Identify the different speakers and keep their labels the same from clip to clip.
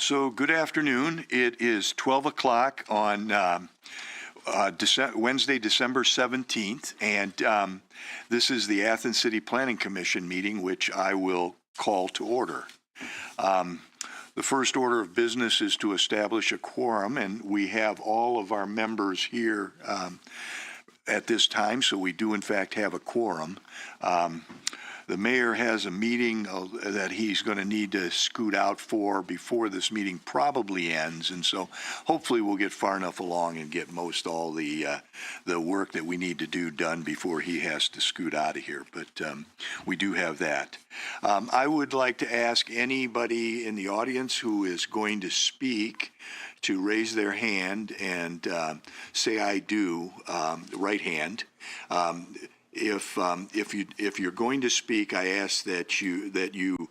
Speaker 1: So good afternoon. It is 12 o'clock on Wednesday, December 17th, and this is the Athens City Planning Commission meeting, which I will call to order. The first order of business is to establish a quorum, and we have all of our members here at this time, so we do in fact have a quorum. The mayor has a meeting that he's going to need to scoot out for before this meeting probably ends, and so hopefully we'll get far enough along and get most all the work that we need to do done before he has to scoot out of here. But we do have that. I would like to ask anybody in the audience who is going to speak to raise their hand and say "I do," right hand. If you're going to speak, I ask that you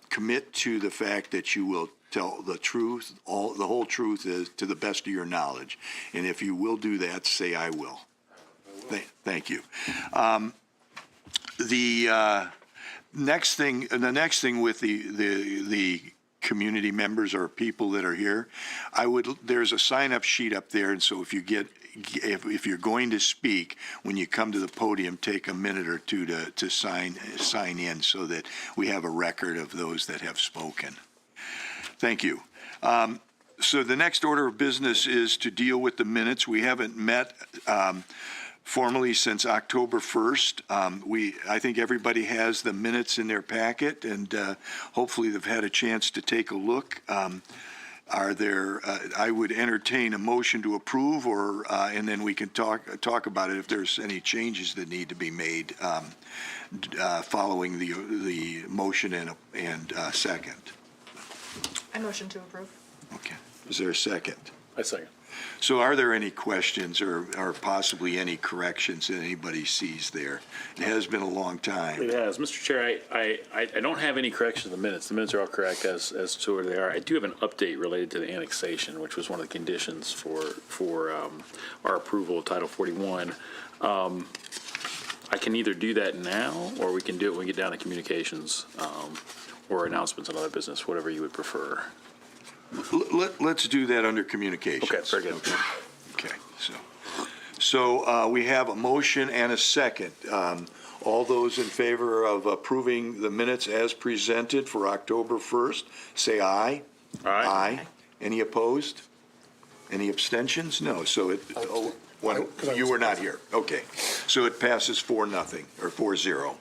Speaker 1: commit to the fact that you will tell the truth, the whole truth, is to the best of your knowledge. And if you will do that, say "I will." Thank you. The next thing with the community members or people that are here, there's a sign-up sheet up there, and so if you're going to speak, when you come to the podium, take a minute or two to sign in so that we have a record of those that have spoken. Thank you. So the next order of business is to deal with the minutes. We haven't met formally since October 1st. I think everybody has the minutes in their packet, and hopefully they've had a chance to take a look. I would entertain a motion to approve, and then we can talk about it if there's any changes that need to be made following the motion and second.
Speaker 2: I motion to approve.
Speaker 1: Okay. Is there a second?
Speaker 3: I second.
Speaker 1: So are there any questions or possibly any corrections that anybody sees there? It has been a long time.
Speaker 3: It has. Mr. Chair, I don't have any corrections to the minutes. The minutes are all correct as to where they are. I do have an update related to the annexation, which was one of the conditions for our approval of Title 41. I can either do that now, or we can do it when we get down to communications or announcements on other business, whatever you would prefer.
Speaker 1: Let's do that under communications.
Speaker 3: Okay, very good.
Speaker 1: Okay. So we have a motion and a second. All those in favor of approving the minutes as presented for October 1st, say aye.
Speaker 3: Aye.
Speaker 1: Any opposed? Any abstentions? No. So you were not here. Okay. So it passes 4-0 or 4-0.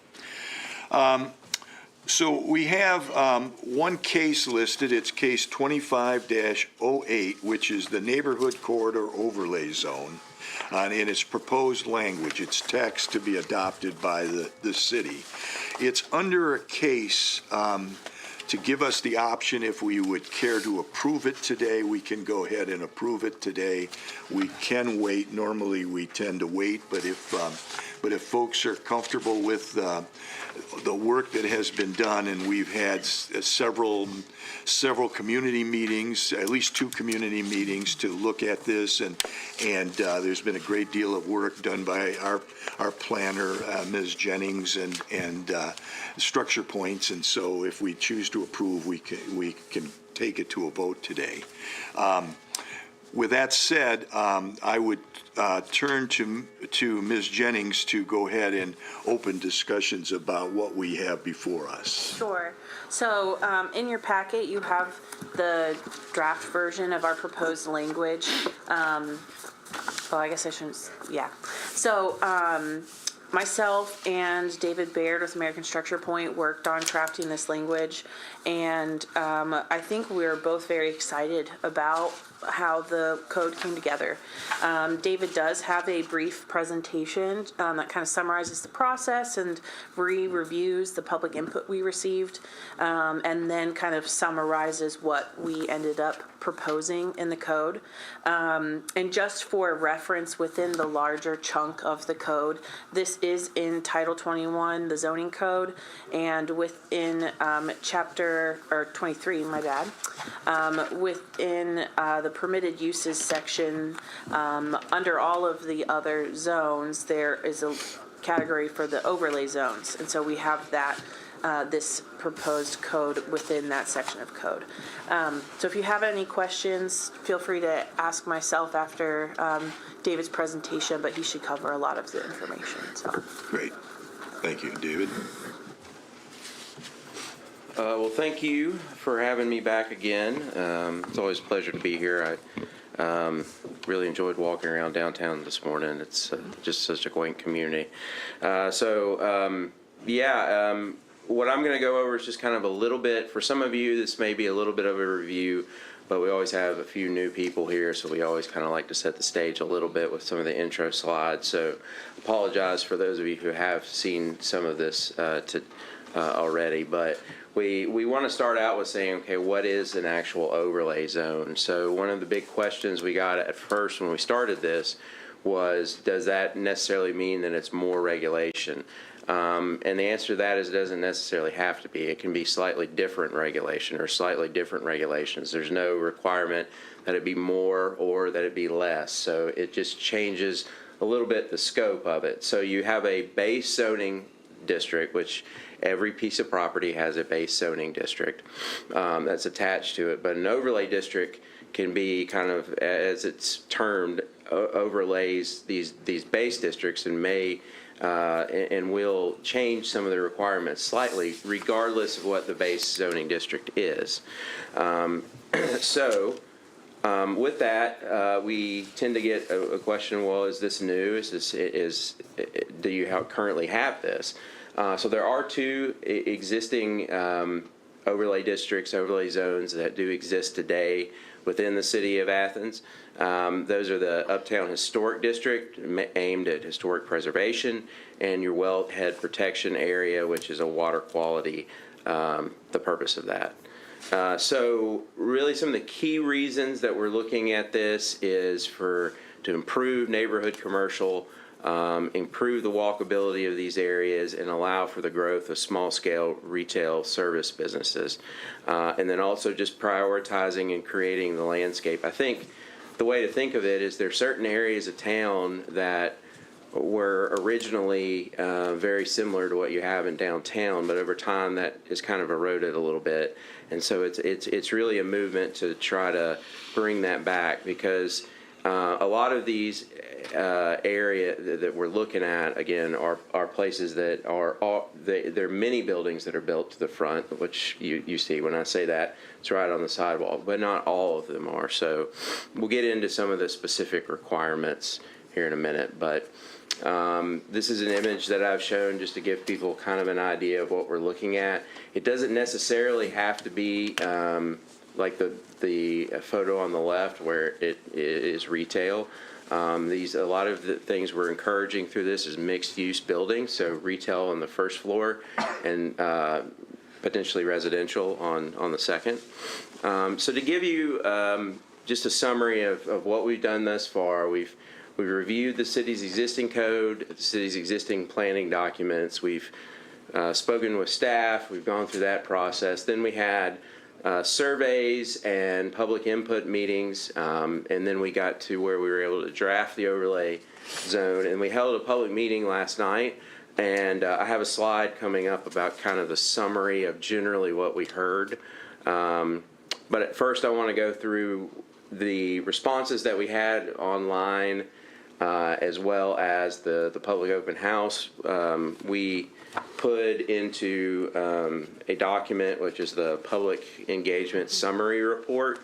Speaker 1: So we have one case listed. It's case 25-08, which is the Neighborhood Corridor Overlay Zone, in its proposed language. It's text to be adopted by the city. It's under a case to give us the option, if we would care to approve it today, we can go ahead and approve it today. We can wait. Normally we tend to wait, but if folks are comfortable with the work that has been done, and we've had several community meetings, at least 2 community meetings to look at this, and there's been a great deal of work done by our planner, Ms. Jennings, and Structure Points, and so if we choose to approve, we can take it to a vote today. With that said, I would turn to Ms. Jennings to go ahead and open discussions about what we have before us.
Speaker 4: Sure. So in your packet, you have the draft version of our proposed language. Well, I guess I shouldn't. Yeah. So myself and David Baird with American Structure Point worked on crafting this language, and I think we're both very excited about how the code came together. David does have a brief presentation that kind of summarizes the process and reviews the public input we received, and then kind of summarizes what we ended up proposing in the code. And just for reference, within the larger chunk of the code, this is in Title 21, the zoning code, and within chapter, or 23, my bad, within the permitted uses section, under all of the other zones, there is a category for the overlay zones, and so we have that this proposed code within that section of code. So if you have any questions, feel free to ask myself after David's presentation, but he should cover a lot of the information. So.
Speaker 1: Great. Thank you, David.
Speaker 5: Well, thank you for having me back again. It's always a pleasure to be here. I really enjoyed walking around downtown this morning. It's just such a quaint community. What I'm going to go over is just kind of a little bit. For some of you, this may be a little bit of a review, but we always have a few new people here, so we always kind of like to set the stage a little bit with some of the intro slides. So apologize for those of you who have seen some of this already, but we want to start out with saying, okay, what is an actual overlay zone? So one of the big questions we got at first when we started this was, does that necessarily mean that it's more regulation? And the answer to that is it doesn't necessarily have to be. It can be slightly different regulation or slightly different regulations. There's no requirement that it be more or that it be less. So it just changes a little bit the scope of it. So you have a base zoning district, which every piece of property has a base zoning district that's attached to it. But an overlay district can be kind of, as it's termed, overlays these base districts and may and will change some of the requirements slightly, regardless of what the base zoning district is. With that, we tend to get a question, well, is this new? Do you currently have this? So there are two existing overlay districts, overlay zones that do exist today within the city of Athens. Those are the Uptown Historic District, aimed at historic preservation, and your wellhead protection area, which is a water quality, the purpose of that. So really some of the key reasons that we're looking at this is to improve neighborhood commercial, improve the walkability of these areas, and allow for the growth of small-scale retail service businesses. And then also just prioritizing and creating the landscape. I think the way to think of it is there are certain areas of town that were originally very similar to what you have in downtown, but over time that is kind of eroded a little bit. And so it's really a movement to try to bring that back, because a lot of these area that we're looking at, again, are places that there are many buildings that are built to the front, which you see when I say that, it's right on the sidewalk, but not all of them are. So we'll get into some of the specific requirements here in a minute, but this is an image that I've shown just to give people kind of an idea of what we're looking at. It doesn't necessarily have to be like the photo on the left where it is retail. A lot of the things we're encouraging through this is mixed-use buildings, so retail on the first floor and potentially residential on the second. So to give you just a summary of what we've done thus far, we've reviewed the city's existing code, the city's existing planning documents. We've spoken with staff. We've gone through that process. Then we had surveys and public input meetings, and then we got to where we were able to draft the overlay zone. And we held a public meeting last night, and I have a slide coming up about kind of the summary of generally what we heard. But at first I want to go through the responses that we had online, as well as the public open house. We put into a document, which is the public engagement summary report.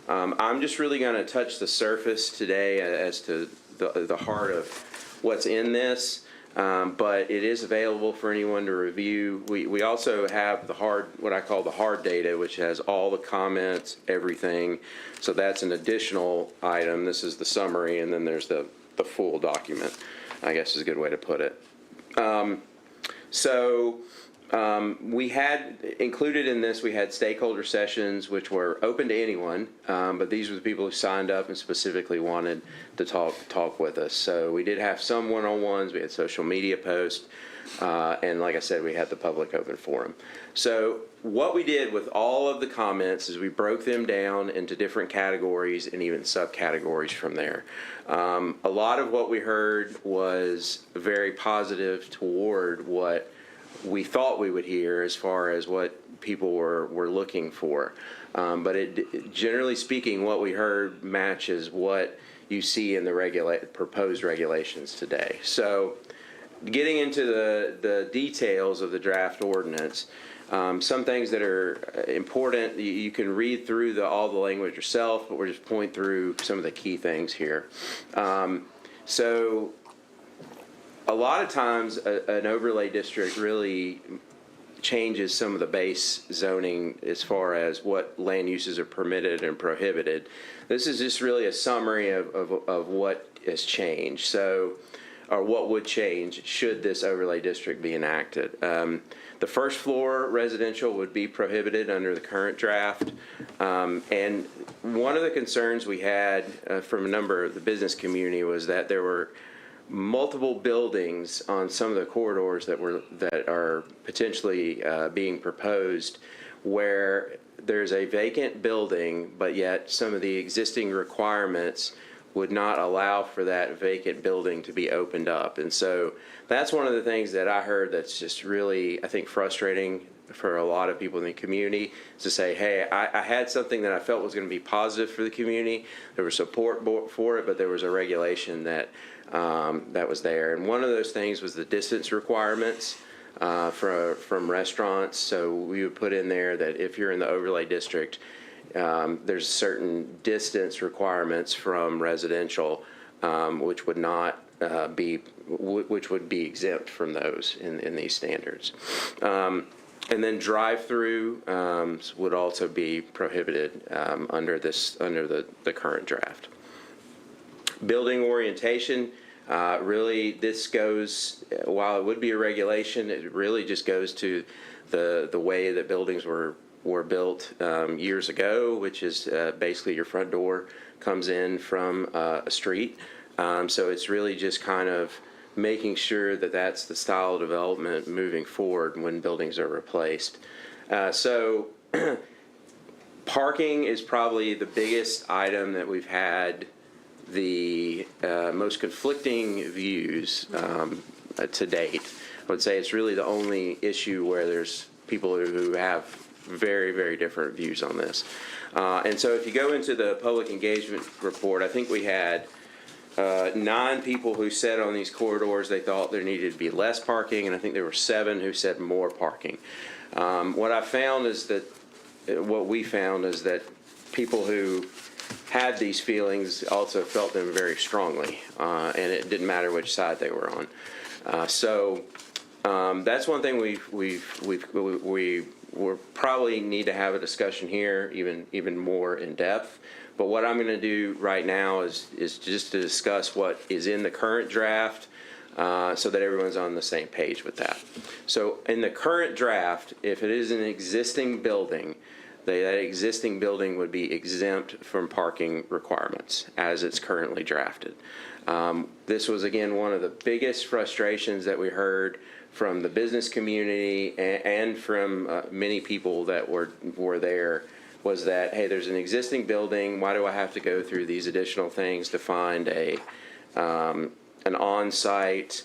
Speaker 5: I'm just really going to touch the surface today as to the heart of what's in this, but it is available for anyone to review. We also have what I call the hard data, which has all the comments, everything. So that's an additional item. This is the summary, and then there's the full document, I guess is a good way to put it. We had included in this, we had stakeholder sessions, which were open to anyone, but these were the people who signed up and specifically wanted to talk with us. So we did have some one-on-ones, we had social media posts, and like I said, we had the public open forum. So what we did with all of the comments is we broke them down into different categories and even subcategories from there. A lot of what we heard was very positive toward what we thought we would hear as far as what people were looking for. But generally speaking, what we heard matches what you see in the proposed regulations today. So getting into the details of the draft ordinance, some things that are important, you can read through all the language yourself, but we're just point through some of the key things here. So a lot of times an overlay district really changes some of the base zoning as far as what land uses are permitted and prohibited. This is just really a summary of what has changed. So, or what would change should this overlay district be enacted. The first floor residential would be prohibited under the current draft. And one of the concerns we had from a number of the business community was that there were multiple buildings on some of the corridors that are potentially being proposed where there's a vacant building, but yet some of the existing requirements would not allow for that vacant building to be opened up. And so that's one of the things that I heard that's just really, I think, frustrating for a lot of people in the community, is to say, hey, I had something that I felt was going to be positive for the community. There was support for it, but there was a regulation that was there. And one of those things was the distance requirements from restaurants. So we would put in there that if you're in the overlay district, there's certain distance requirements from residential, which would not which would be exempt from those in these standards. And then drive-through would also be prohibited under the current draft. Building orientation, really this goes, while it would be a regulation, it really just goes to the way that buildings were built years ago, which is basically your front door comes in from a street. So it's really just kind of making sure that that's the style of development moving forward when buildings are replaced. So parking is probably the biggest item that we've had the most conflicting views to date. I would say it's really the only issue where there's people who have very, very different views on this. And so if you go into the public engagement report, I think we had 9 people who said on these corridors they thought there needed to be less parking, and I think there were 7 who said more parking. What we found is that people who had these feelings also felt them very strongly, and it didn't matter which side they were on. So that's one thing we probably need to have a discussion here, even more in depth. But what I'm going to do right now is just to discuss what is in the current draft, so that everyone's on the same page with that. So in the current draft, if it is an existing building, that existing building would be exempt from parking requirements as it's currently drafted. This was, again, one of the biggest frustrations that we heard from the business community and from many people that were there, was that, hey, there's an existing building. Why do I have to go through these additional things to find an on-site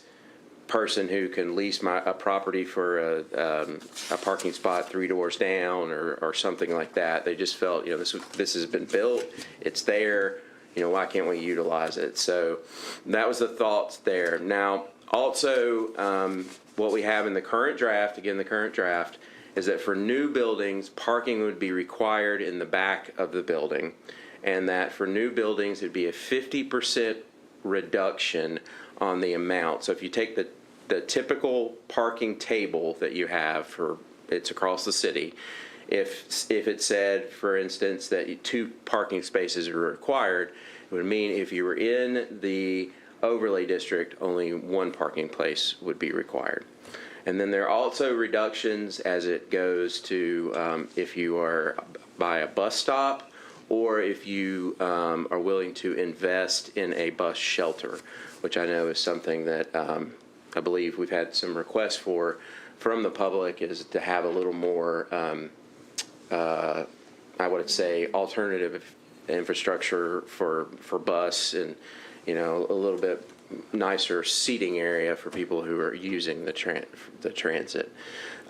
Speaker 5: person who can lease a property for a parking spot 3 doors down or something like that? They just felt, this has been built, it's there, why can't we utilize it? So that was the thoughts there. Now, also, what we have in the current draft, is that for new buildings, parking would be required in the back of the building, and that for new buildings, it'd be a 50% reduction on the amount. So if you take the typical parking table that you have it's across the city, if it said, for instance, that 2 parking spaces are required, it would mean if you were in the overlay district, only 1 parking place would be required. And then there are also reductions as it goes to if you are by a bus stop, or if you are willing to invest in a bus shelter, which I know is something that I believe we've had some requests from the public, is to have a little more, I would say, alternative infrastructure for bus, and a little bit nicer seating area for people who are using the transit.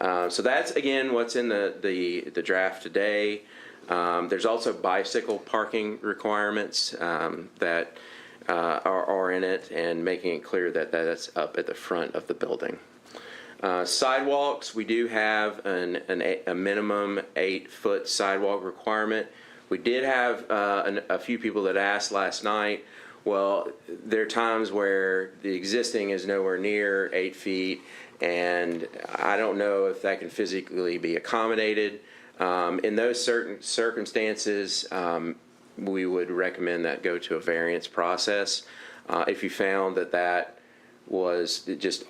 Speaker 5: So that's, again, what's in the draft today. There's also bicycle parking requirements that are in it, and making it clear that that's up at the front of the building. Sidewalks, we do have a minimum 8-foot sidewalk requirement. We did have a few people that asked last night. Well, there are times where the existing is nowhere near 8 feet, and I don't know if that can physically be accommodated. In those certain circumstances, we would recommend that go to a variance process. If you found that was just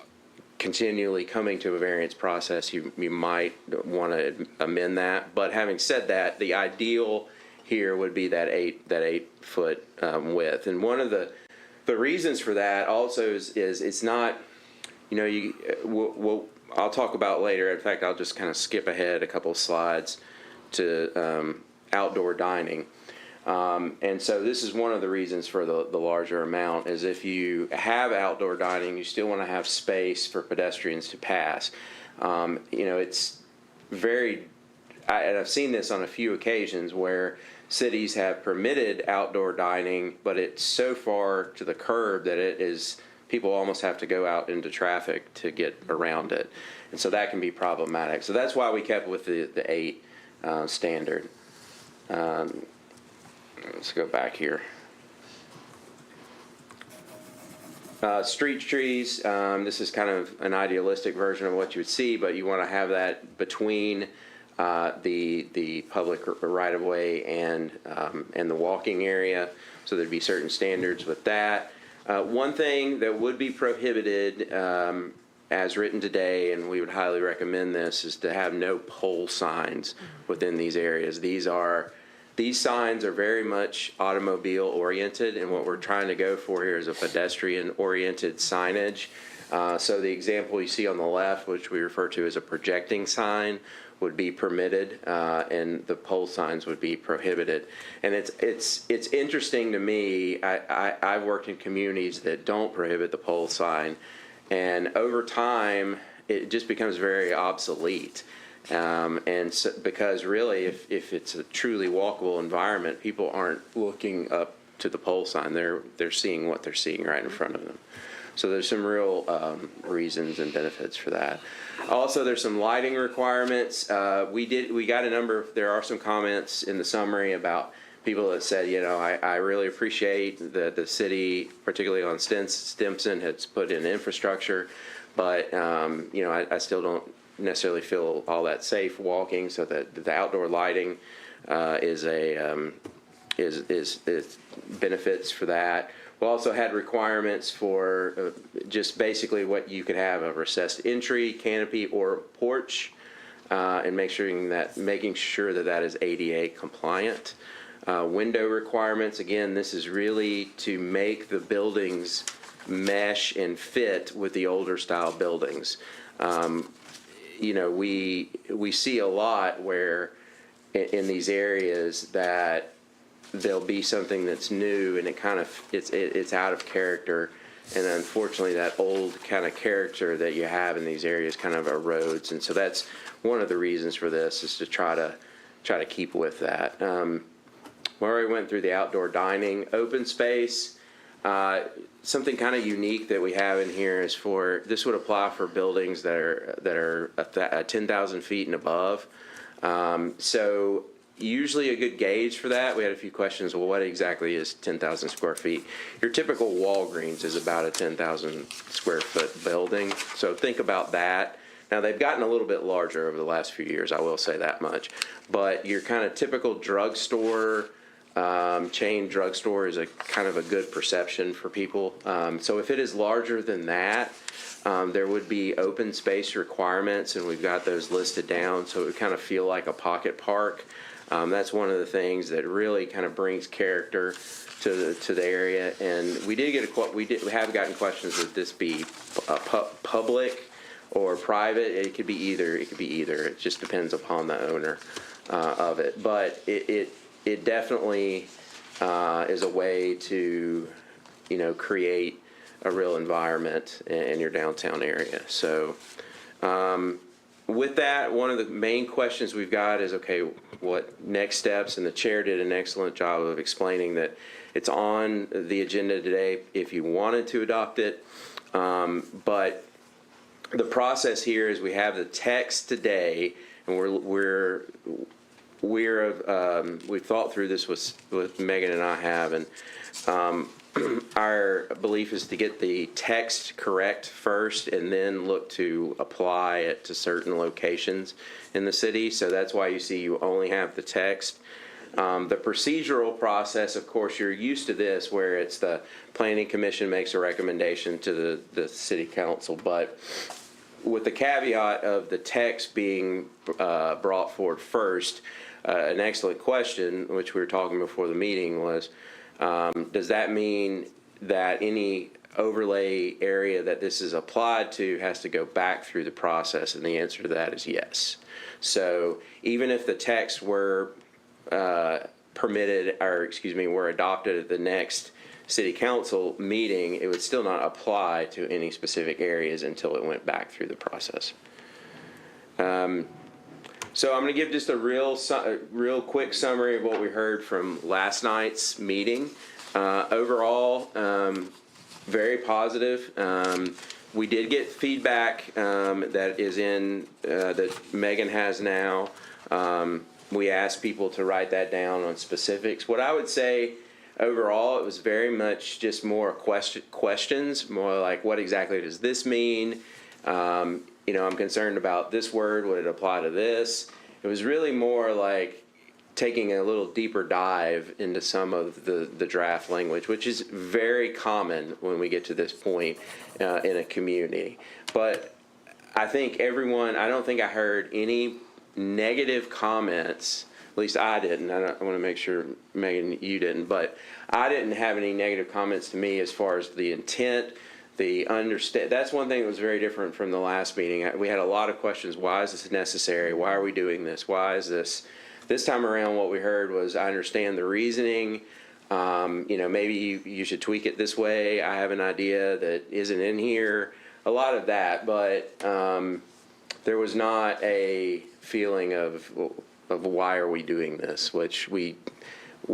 Speaker 5: continually coming to a variance process, you might want to amend that. But having said that, the ideal here would be that 8-foot width. And one of the reasons for that also is it's not, I'll talk about later. In fact, I'll just kind of skip ahead a couple of slides to outdoor dining. And so this is one of the reasons for the larger amount, is if you have outdoor dining, you still want to have space for pedestrians to pass. It's very, and I've seen this on a few occasions where cities have permitted outdoor dining, but it's so far to the curb that people almost have to go out into traffic to get around it. And so that can be problematic. So that's why we kept with the 8 standard. Let's go back here. Street trees, this is kind of an idealistic version of what you would see, but you want to have that between the public right-of-way and the walking area, so there'd be certain standards with that. One thing that would be prohibited as written today, and we would highly recommend this, is to have no pole signs within these areas. These signs are very much automobile oriented, and what we're trying to go for here is a pedestrian oriented signage. So the example you see on the left, which we refer to as a projecting sign, would be permitted, and the pole signs would be prohibited. And it's interesting to me. I've worked in communities that don't prohibit the pole sign, and over time it just becomes very obsolete. And so, because really, if it's a truly walkable environment, people aren't looking up to the pole sign. They're seeing what they're seeing right in front of them. So there's some real reasons and benefits for that. Also, there's some lighting requirements. We got a number. There are some comments in the summary about people that said, I really appreciate that the city, particularly on Stimson, has put in infrastructure, but I still don't necessarily feel all that safe walking. So that the outdoor lighting is benefits for that. We also had requirements for just basically what you could have: a recessed entry, canopy, or porch, and making sure that is ADA compliant. Window requirements, again, this is really to make the buildings mesh and fit with the older style buildings. We see a lot where in these areas that there'll be something that's new and it's out of character, and unfortunately that old kind of character that you have in these areas kind of erodes. And so that's one of the reasons for this, is to try to keep with that. We already went through the outdoor dining. Open space, something kind of unique that we have in here is this would apply for buildings that are 10,000 feet and above. So usually a good gauge for that, we had a few questions. Well, what exactly is 10,000 square feet? Your typical Walgreens is about a 10,000 square foot building. So think about that. Now, they've gotten a little bit larger over the last few years, I will say that much. But your kind of typical drugstore, chain drugstore is a kind of a good perception for people. So if it is larger than that, there would be open space requirements, and we've got those listed down, so it would kind of feel like a pocket park. That's one of the things that really kind of brings character to the area. And we have gotten questions: would this be public or private? It could be either. It just depends upon the owner of it. But it definitely is a way to create a real environment in your downtown area. So with that, one of the main questions we've got is, okay, what next steps? And the chair did an excellent job of explaining that it's on the agenda today if you wanted to adopt it. But the process here is we have the text today, and we've thought through this with Megan and I have, and our belief is to get the text correct first and then look to apply it to certain locations in the city. So that's why you see you only have the text. The procedural process, of course, you're used to this, where it's the planning commission makes a recommendation to the city council, but with the caveat of the text being brought forward first, an excellent question, which we were talking before the meeting, was does that mean that any overlay area that this is applied to has to go back through the process? And the answer to that is yes. So even if the text were were adopted at the next city council meeting, it would still not apply to any specific areas until it went back through the process. So I'm going to give just a real quick summary of what we heard from last night's meeting. Overall, very positive. We did get feedback that is that Megan has now. We asked people to write that down on specifics. What I would say overall, it was very much just more questions, more like, what exactly does this mean? I'm concerned about this word. Would it apply to this? It was really more like taking a little deeper dive into some of the draft language, which is very common when we get to this point in a community. But I think I don't think I heard any negative comments. At least I didn't. I want to make sure, Megan, you didn't. But I didn't have any negative comments to me as far as the intent, the understand. That's one thing that was very different from the last meeting. We had a lot of questions. Why is this necessary? Why are we doing this? Why is this? This time around, what we heard was, I understand the reasoning. Maybe you should tweak it this way. I have an idea that isn't in here. A lot of that, but there was not a feeling of why are we doing this, which we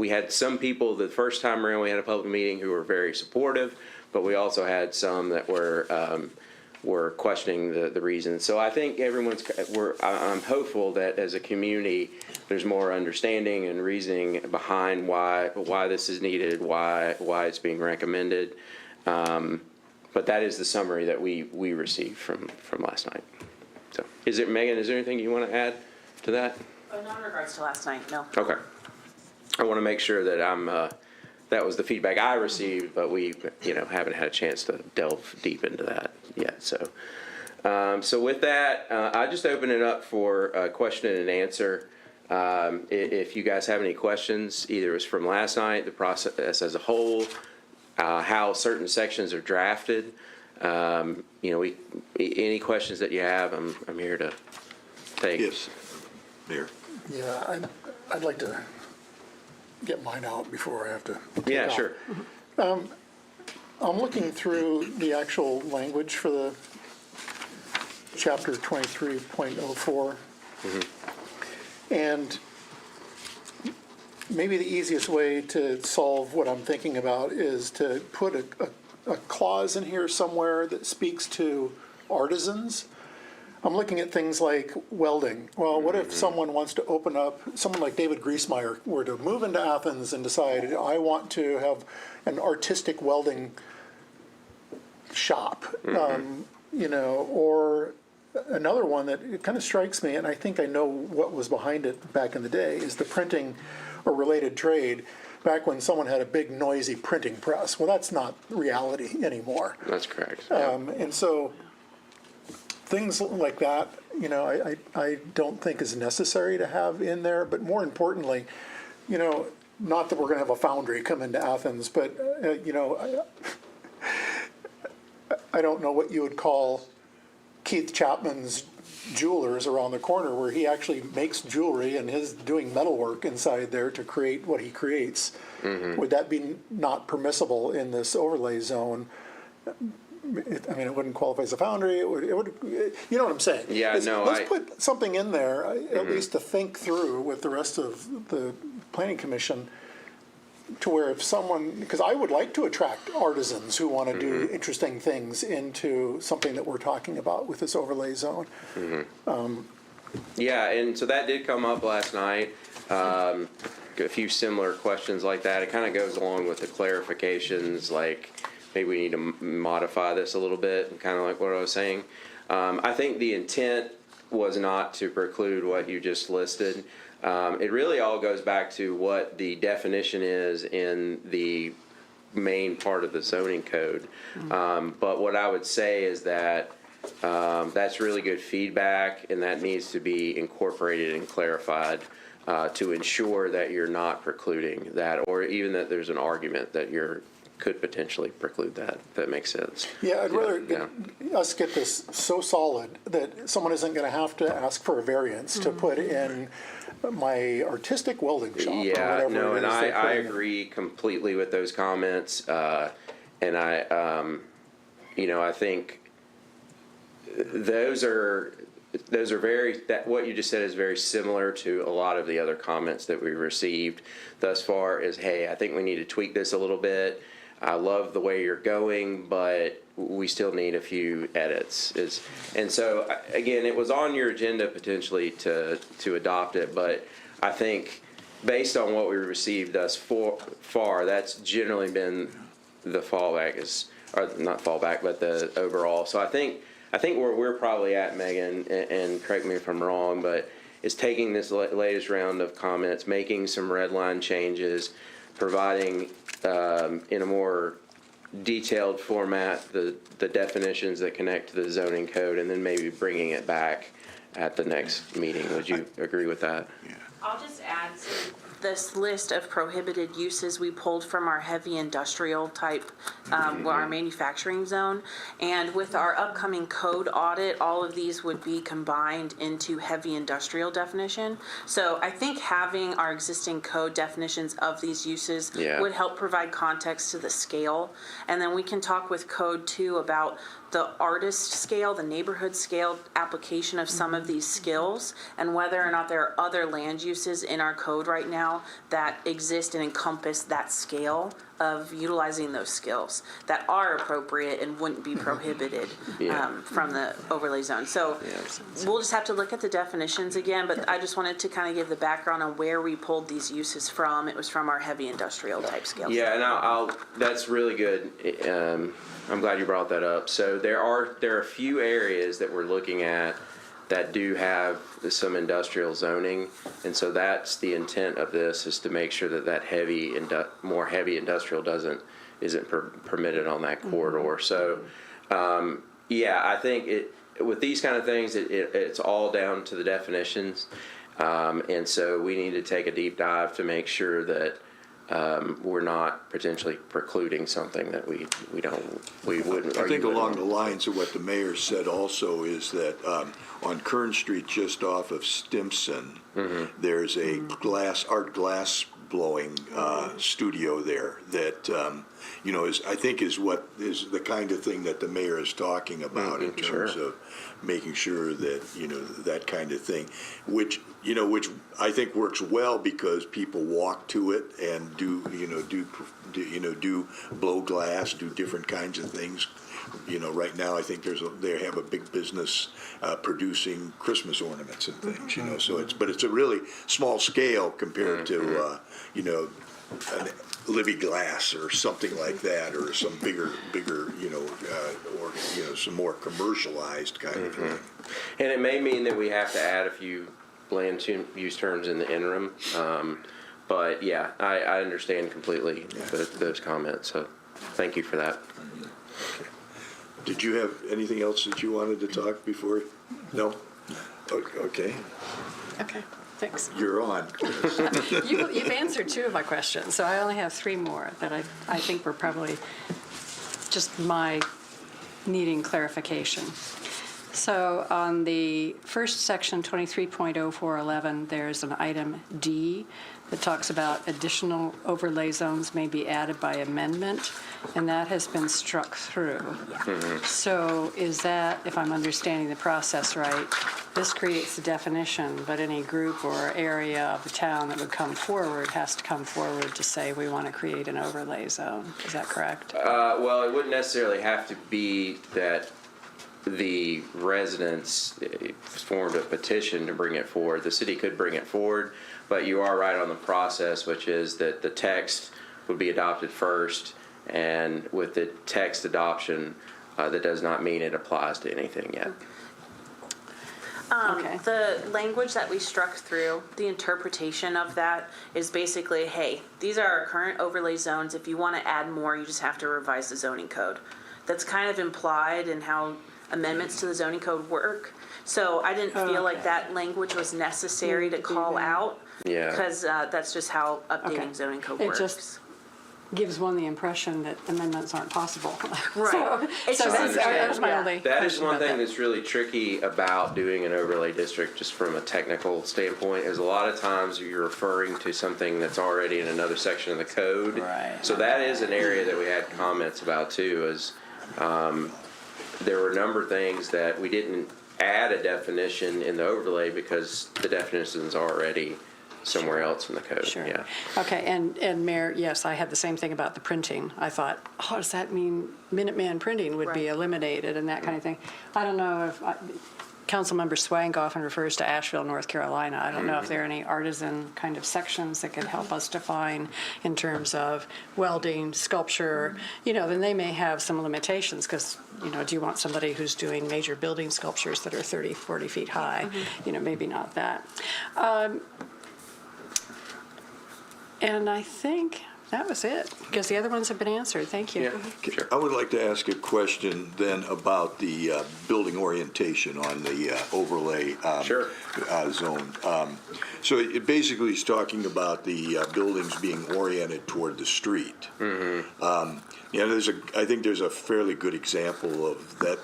Speaker 5: had some people the first time around we had a public meeting who were very supportive, but we also had some that were questioning the reasons. So I think I'm hopeful that as a community there's more understanding and reasoning behind why this is needed, why it's being recommended. But that is the summary that we received from last night. So Megan, is there anything you want to add to that?
Speaker 4: Not in regards to last night, no.
Speaker 5: Okay. I want to make sure that that was the feedback I received, but we, haven't had a chance to delve deep into that yet. So with that, I just open it up for question and answer. If you guys have any questions, either it was from last night, the process as a whole, how certain sections are drafted, any questions that you have, I'm here to take.
Speaker 1: Yes, Mayor.
Speaker 6: Yeah, I'd like to get mine out before I have to take
Speaker 5: Yeah,
Speaker 6: off.
Speaker 5: sure.
Speaker 6: I'm looking through the actual language for the chapter 23.04. And maybe the easiest way to solve what I'm thinking about is to put a clause in here somewhere that speaks to artisans. I'm looking at things like welding. Well, what if someone wants to open up, someone like David Griesmeyer were to move into Athens and decide, I want to have an artistic welding shop, or another one that it kind of strikes me, and I think I know what was behind it back in the day, is the printing or related trade back when someone had a big noisy printing press. Well, that's not reality anymore.
Speaker 5: That's correct.
Speaker 6: And so things like that, I don't think is necessary to have in there, but more importantly, not that we're going to have a foundry come into Athens, but, I don't know what you would call Keith Chapman's Jewelers around the corner, where he actually makes jewelry and is doing metalwork inside there to create what he creates. Would that be not permissible in this overlay zone? it wouldn't qualify as a foundry, it would, you know what I'm saying?
Speaker 5: Yeah, no,
Speaker 6: Let's put something in there, at least to think through with the rest of the planning commission, to where if someone, because I would like to attract artisans who want to do interesting things into something that we're talking about with this overlay zone.
Speaker 5: Yeah, and so that did come up last night. A few similar questions like that. It kind of goes along with the clarifications, like maybe we need to modify this a little bit, kind of like what I was saying. I think the intent was not to preclude what you just listed. It really all goes back to what the definition is in the main part of the zoning code. But what I would say is that that's really good feedback, and that needs to be incorporated and clarified to ensure that you're not precluding that, or even that there's an argument that you're could potentially preclude that, if that makes sense.
Speaker 6: Yeah, I'd rather
Speaker 5: Yeah.
Speaker 6: us get this so solid that someone isn't going to have to ask for a variance to put in my artistic welding shop or
Speaker 5: Yeah,
Speaker 6: whatever
Speaker 5: no,
Speaker 6: it
Speaker 5: and
Speaker 6: is
Speaker 5: I
Speaker 6: they're putting in.
Speaker 5: agree completely with those comments. And I think those are very, that what you just said is very similar to a lot of the other comments that we received thus far is, hey, I think we need to tweak this a little bit. I love the way you're going, but we still need a few edits. And so, again, it was on your agenda potentially to adopt it, but I think based on what we received thus far, that's generally been the fallback, or not fallback, but the overall. So I think where we're probably at, Megan, and correct me if I'm wrong, but is taking this latest round of comments, making some red line changes, providing in a more detailed format the definitions that connect to the zoning code, and then maybe bringing it back at the next meeting. Would you agree with that?
Speaker 4: I'll just add to this list of prohibited uses we pulled from our heavy industrial type, our manufacturing zone. And with our upcoming code audit, all of these would be combined into heavy industrial definition. So I think having our existing code definitions of these uses would help provide context to the scale. And then we can talk with code too about the artist scale, the neighborhood scale application of some of these skills, and whether or not there are other land uses in our code right now that exist and encompass that scale of utilizing those skills that are appropriate and wouldn't be prohibited from the overlay zone. So we'll just have to look at the definitions again, but I just wanted to kind of give the background on where we pulled these uses from. It was from our heavy industrial type scale.
Speaker 5: Yeah, and I'll that's really good. I'm glad you brought that up. So there are a few areas that we're looking at that do have some industrial zoning, and so that's the intent of this, is to make sure that more heavy industrial isn't permitted on that corridor. So I think with these kind of things, it's all down to the definitions, and so we need to take a deep dive to make sure that we're not potentially precluding something that we wouldn't.
Speaker 1: I think along the lines of what the mayor said also is that on Kern Street, just off of Stimson, there's a art glass blowing studio there that is the kind of thing that the mayor is talking about in terms of making sure that that kind of thing, which I think works well because people walk to it and do blow glass, do different kinds of things. Right now I think they have a big business producing Christmas ornaments and things. So it's a really small scale compared to an Livy Glass or something like that, or some bigger, or some more commercialized kind of thing.
Speaker 5: And it may mean that we have to add a few land use terms in the interim. But yeah, I understand completely those comments. So thank you for that.
Speaker 1: Okay. Did you have anything else that you wanted to talk before? No? Okay.
Speaker 7: Okay, thanks.
Speaker 1: You're on.
Speaker 7: You've answered two of my questions, so I only have three more that I think were probably just my needing clarification. So on the first section, 23.0411, there's an item D that talks about additional overlay zones may be added by amendment, and that has been struck through. So is that, if I'm understanding the process right, this creates the definition, but any group or area of the town that would come forward has to come forward to say we want to create an overlay zone. Is that correct?
Speaker 5: Well, it wouldn't necessarily have to be that the residents formed a petition to bring it forward. The city could bring it forward, but you are right on the process, which is that the text would be adopted first, and with the text adoption, that does not mean it applies to anything yet.
Speaker 7: Okay.
Speaker 4: The language that we struck through, the interpretation of that is basically, hey, these are our current overlay zones. If you want to add more, you just have to revise the zoning code. That's kind of implied in how amendments to the zoning code work. So I didn't feel like that language was necessary to call out.
Speaker 5: Yeah.
Speaker 4: Because that's just how
Speaker 7: Okay.
Speaker 4: updating zoning code
Speaker 7: It
Speaker 4: works.
Speaker 7: just gives one the impression that amendments aren't possible.
Speaker 4: Right. It's
Speaker 7: So
Speaker 4: just-
Speaker 7: that's, that was my only
Speaker 5: That is
Speaker 7: question
Speaker 5: one
Speaker 7: about
Speaker 5: thing
Speaker 7: that.
Speaker 5: that's really tricky about doing an overlay district, just from a technical standpoint, is a lot of times you're referring to something that's already in another section of the code.
Speaker 7: Right.
Speaker 5: So that is an area that we had comments about too, is there were a number of things that we didn't add a definition in the overlay because the definition's already somewhere else in the code.
Speaker 7: Sure.
Speaker 5: Yeah.
Speaker 7: Okay, and Mayor, yes, I had the same thing about the printing. I thought, oh, does that mean Minuteman printing would be
Speaker 4: Right.
Speaker 7: eliminated and that kind of thing? I don't know if, Councilmember Swank often refers to Asheville, North Carolina. I don't know if there are any artisan kind of sections that could help us define in terms of welding, sculpture, then they may have some limitations because, do you want somebody who's doing major building sculptures that are 30, 40 feet high? Maybe not that. And I think that was it, because the other ones have been answered. Thank you.
Speaker 5: Yeah, sure.
Speaker 1: I would like to ask a question then about the building orientation on the overlay
Speaker 5: Sure.
Speaker 1: zone. So it basically is talking about the buildings being oriented toward the street. I think there's a fairly good example of that,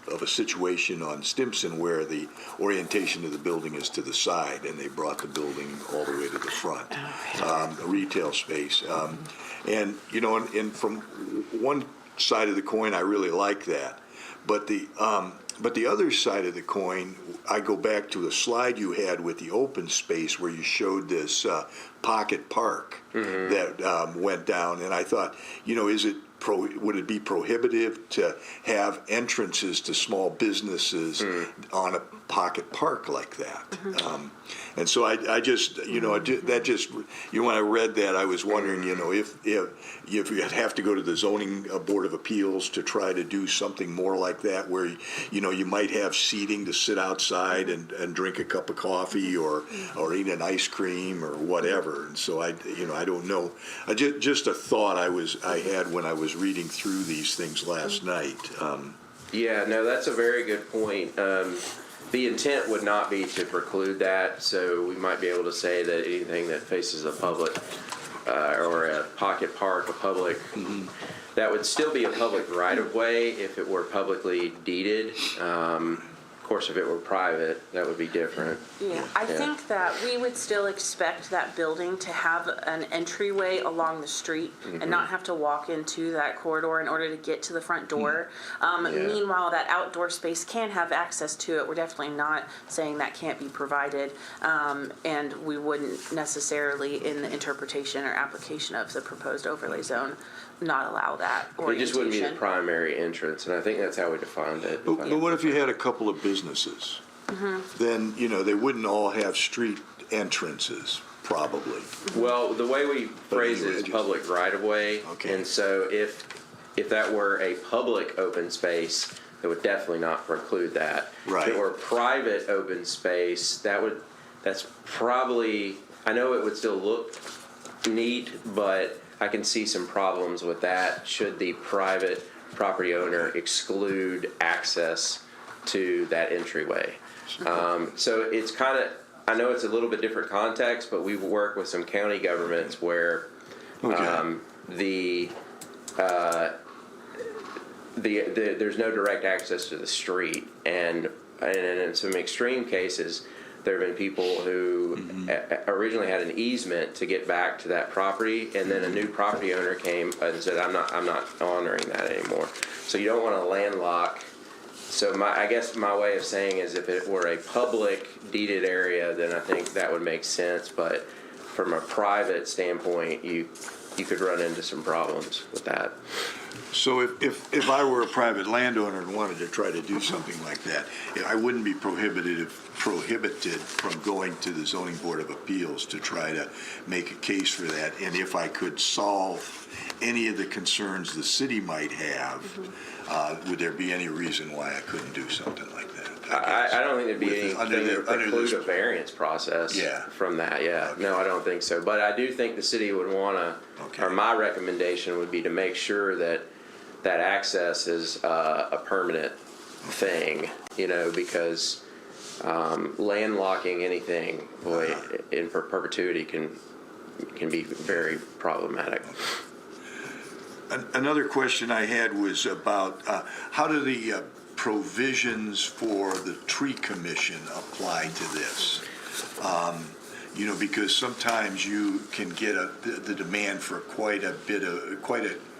Speaker 1: of a situation on Stimson where the orientation of the building is to the side, and they brought the building all the way to the front, a retail space. And from one side of the coin, I really like that, but the other side of the coin, I go back to a slide you had with the open space where you showed this pocket park that went down, and I thought, would it be prohibitive to have entrances to small businesses on a pocket park like that? And so I just, that just, when I read that, I was wondering, if you have to go to the zoning board of appeals to try to do something more like that, where, you might have seating to sit outside and drink a cup of coffee or eat an ice cream or whatever. And so I don't know. Just a thought I had when I was reading through these things last night.
Speaker 5: Yeah, no, that's a very good point. The intent would not be to preclude that, so we might be able to say that anything that faces a public or a pocket park, a public, that would still be a public right-of-way if it were publicly deeded. Of course, if it were private, that would be different.
Speaker 4: Yeah, I think that we would still expect that building to have an entryway along the street and not have to walk into that corridor in order to get to the front door. Meanwhile, that outdoor space can have access to it. We're definitely not saying that can't be provided, and we wouldn't necessarily, in the interpretation or application of the proposed overlay zone, not allow that
Speaker 5: It
Speaker 4: orientation.
Speaker 5: just wouldn't be the primary entrance, and I think that's how we defined it.
Speaker 1: But what if you had a couple of businesses? Then, they wouldn't all have street entrances, probably.
Speaker 5: Well, the way we phrase it
Speaker 1: anyway,
Speaker 5: is
Speaker 1: just-
Speaker 5: public right-of-way,
Speaker 1: Okay.
Speaker 5: and so if that were a public open space, it would definitely not preclude that.
Speaker 1: Right.
Speaker 5: If it were private open space, that's probably, I know it would still look neat, but I can see some problems with that should the private property owner exclude access to that entryway. So it's kind of, I know it's a little bit different context, but we've worked with some county governments where
Speaker 1: Okay.
Speaker 5: there's no direct access to the street, and in some extreme cases, there have been people who originally had an easement to get back to that property, and then a new property owner came and said, I'm not honoring that anymore. So you don't want to landlock. So I guess my way of saying is, if it were a public deeded area, then I think that would make sense. But from a private standpoint, you could run into some problems with that.
Speaker 1: So if I were a private landowner and wanted to try to do something like that, I wouldn't be prohibited from going to the Zoning Board of Appeals to try to make a case for that. And if I could solve any of the concerns the city might have, would there be any reason why I couldn't do something like that?
Speaker 5: I don't think there'd be anything that would preclude a variance process
Speaker 1: Yeah.
Speaker 5: from that, yeah.
Speaker 1: Okay.
Speaker 5: No, I don't think so. But I do think the city would want to,
Speaker 1: Okay.
Speaker 5: or my recommendation would be to make sure that access is a permanent thing, because landlocking anything, boy, in perpetuity can be very problematic.
Speaker 1: Another question I had was about how do the provisions for the tree commission apply to this? Because sometimes you can get the demand for quite a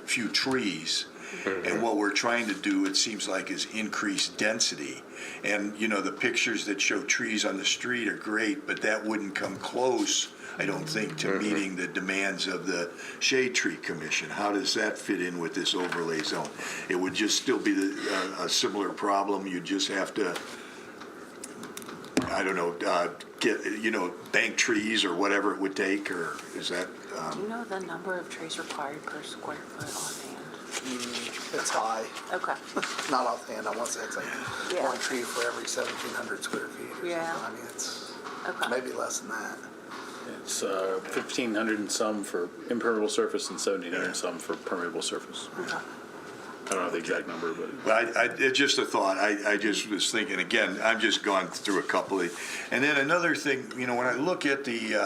Speaker 1: few trees. And what we're trying to do, it seems like, is increase density. And, the pictures that show trees on the street are great, but that wouldn't come close, I don't think, to meeting the demands of the Shade Tree Commission. How does that fit in with this overlay zone? It would just still be a similar problem. You just have to, I don't know, get, bank trees or whatever it would take, or is that?
Speaker 4: Do you know the number of trees required per square foot offhand?
Speaker 8: It's high.
Speaker 4: Okay.
Speaker 8: Not offhand, I want to say it's like
Speaker 4: Yeah.
Speaker 8: one tree for every 1,700 square feet or
Speaker 4: Yeah.
Speaker 8: something. I mean, it's
Speaker 4: Okay.
Speaker 8: maybe less than that.
Speaker 3: It's 1,500 and some for impermeable surface and 1,700 and some for permeable surface.
Speaker 4: Okay.
Speaker 3: I don't know the exact number, but.
Speaker 1: Well, it's just a thought. I just was thinking, again, I've just gone through a couple of, and then another thing, when I look at the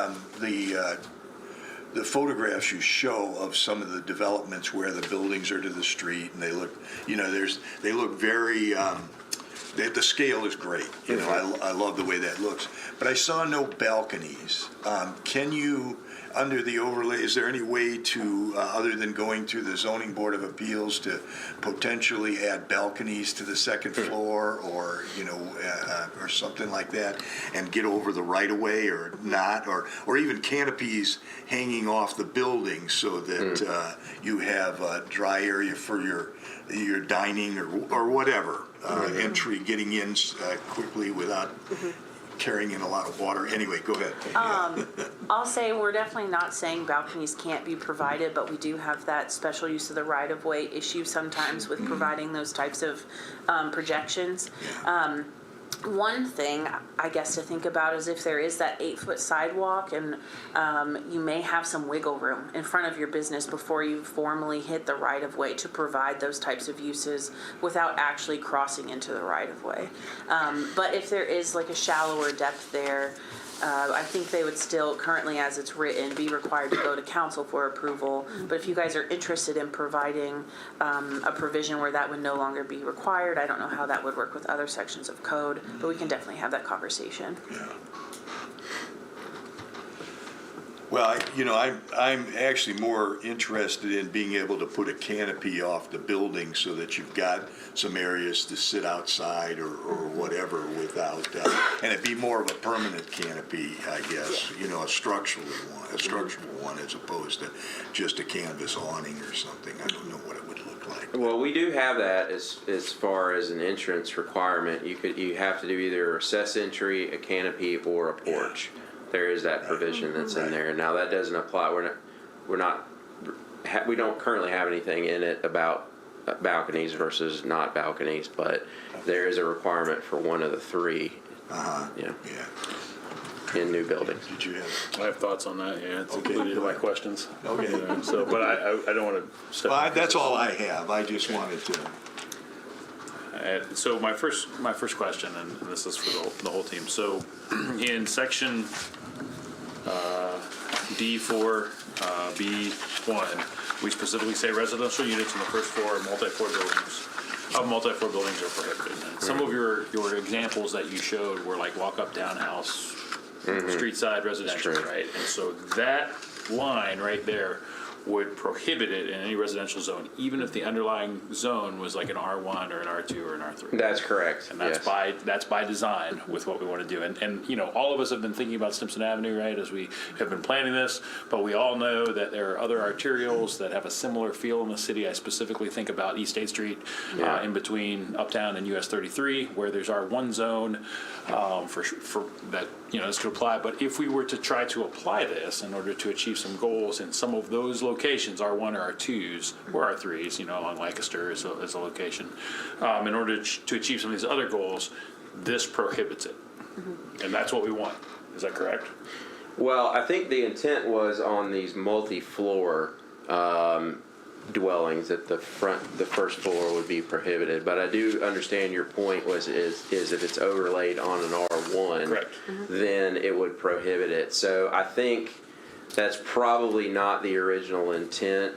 Speaker 1: photographs you show of some of the developments where the buildings are to the street, and they look, they look very, the scale is great. I love the way that looks. But I saw no balconies. Can you, under the overlay, is there any way to, other than going through the Zoning Board of Appeals, to potentially add balconies to the second floor, or, or something like that, and get over the right-of-way, or not, or even canopies hanging off the building so that you have a dry area for your dining or whatever, entry, getting in quickly without carrying in a lot of water. Anyway, go ahead.
Speaker 4: I'll say we're definitely not saying balconies can't be provided, but we do have that special use of the right-of-way issue sometimes with providing those types of projections. One thing, I guess, to think about is if there is that 8-foot sidewalk, and you may have some wiggle room in front of your business before you formally hit the right-of-way to provide those types of uses without actually crossing into the right-of-way. But if there is like a shallower depth there, I think they would still, currently as it's written, be required to go to council for approval. But if you guys are interested in providing a provision where that would no longer be required, I don't know how that would work with other sections of code, but we can definitely have that conversation.
Speaker 1: Well, I'm actually more interested in being able to put a canopy off the building so that you've got some areas to sit outside or whatever without, and it'd be more of a permanent canopy, I guess, a structural one as opposed to just a canvas awning or something. I don't know what it would look like.
Speaker 5: Well, we do have that as far as an entrance requirement. You have to do either a recess entry, a canopy, or a porch. There is that provision that's in there. Now that doesn't apply. We don't currently have anything in it about balconies versus not balconies, but there is a requirement for one of the three. In new buildings.
Speaker 1: Did you have?
Speaker 3: I have thoughts on that, yeah. It's
Speaker 1: Okay,
Speaker 3: included in
Speaker 1: go
Speaker 3: my
Speaker 1: ahead.
Speaker 3: questions.
Speaker 1: Okay.
Speaker 3: But I don't want to step.
Speaker 1: Well, that's all I have. I just wanted to.
Speaker 3: So my first question, and this is for the whole team. So in section D4 B1, we specifically say residential units in the first floor of multi-floor buildings are prohibited. And some of your examples that you showed were like walk-up townhouse, street side residential,
Speaker 5: That's true.
Speaker 3: right? And so that line right there would prohibit it in any residential zone, even if the underlying zone was like an R1 or an R2 or an R3.
Speaker 5: That's correct.
Speaker 3: And that's
Speaker 5: yes.
Speaker 3: by design with what we want to do. And you know, all of us have been thinking about Stimson Avenue, right, as we have been planning this, but we all know that there are other arterials that have a similar feel in the city. I specifically think about East 8th Street,
Speaker 5: Yeah.
Speaker 3: in between Uptown and US 33, where there's R1 zone for that, you know, this could apply. But if we were to try to apply this in order to achieve some goals in some of those locations, R1 or R2s or R3s, you know, along Lancaster as a location, in order to achieve some of these other goals, this prohibits it. And that's what we want. Is that correct?
Speaker 5: Well, I think the intent was on these multi-floor dwellings that the first floor would be prohibited. But I do understand your point is if it's overlaid on an R1,
Speaker 3: Correct.
Speaker 5: then it would prohibit it. So I think that's probably not the original intent.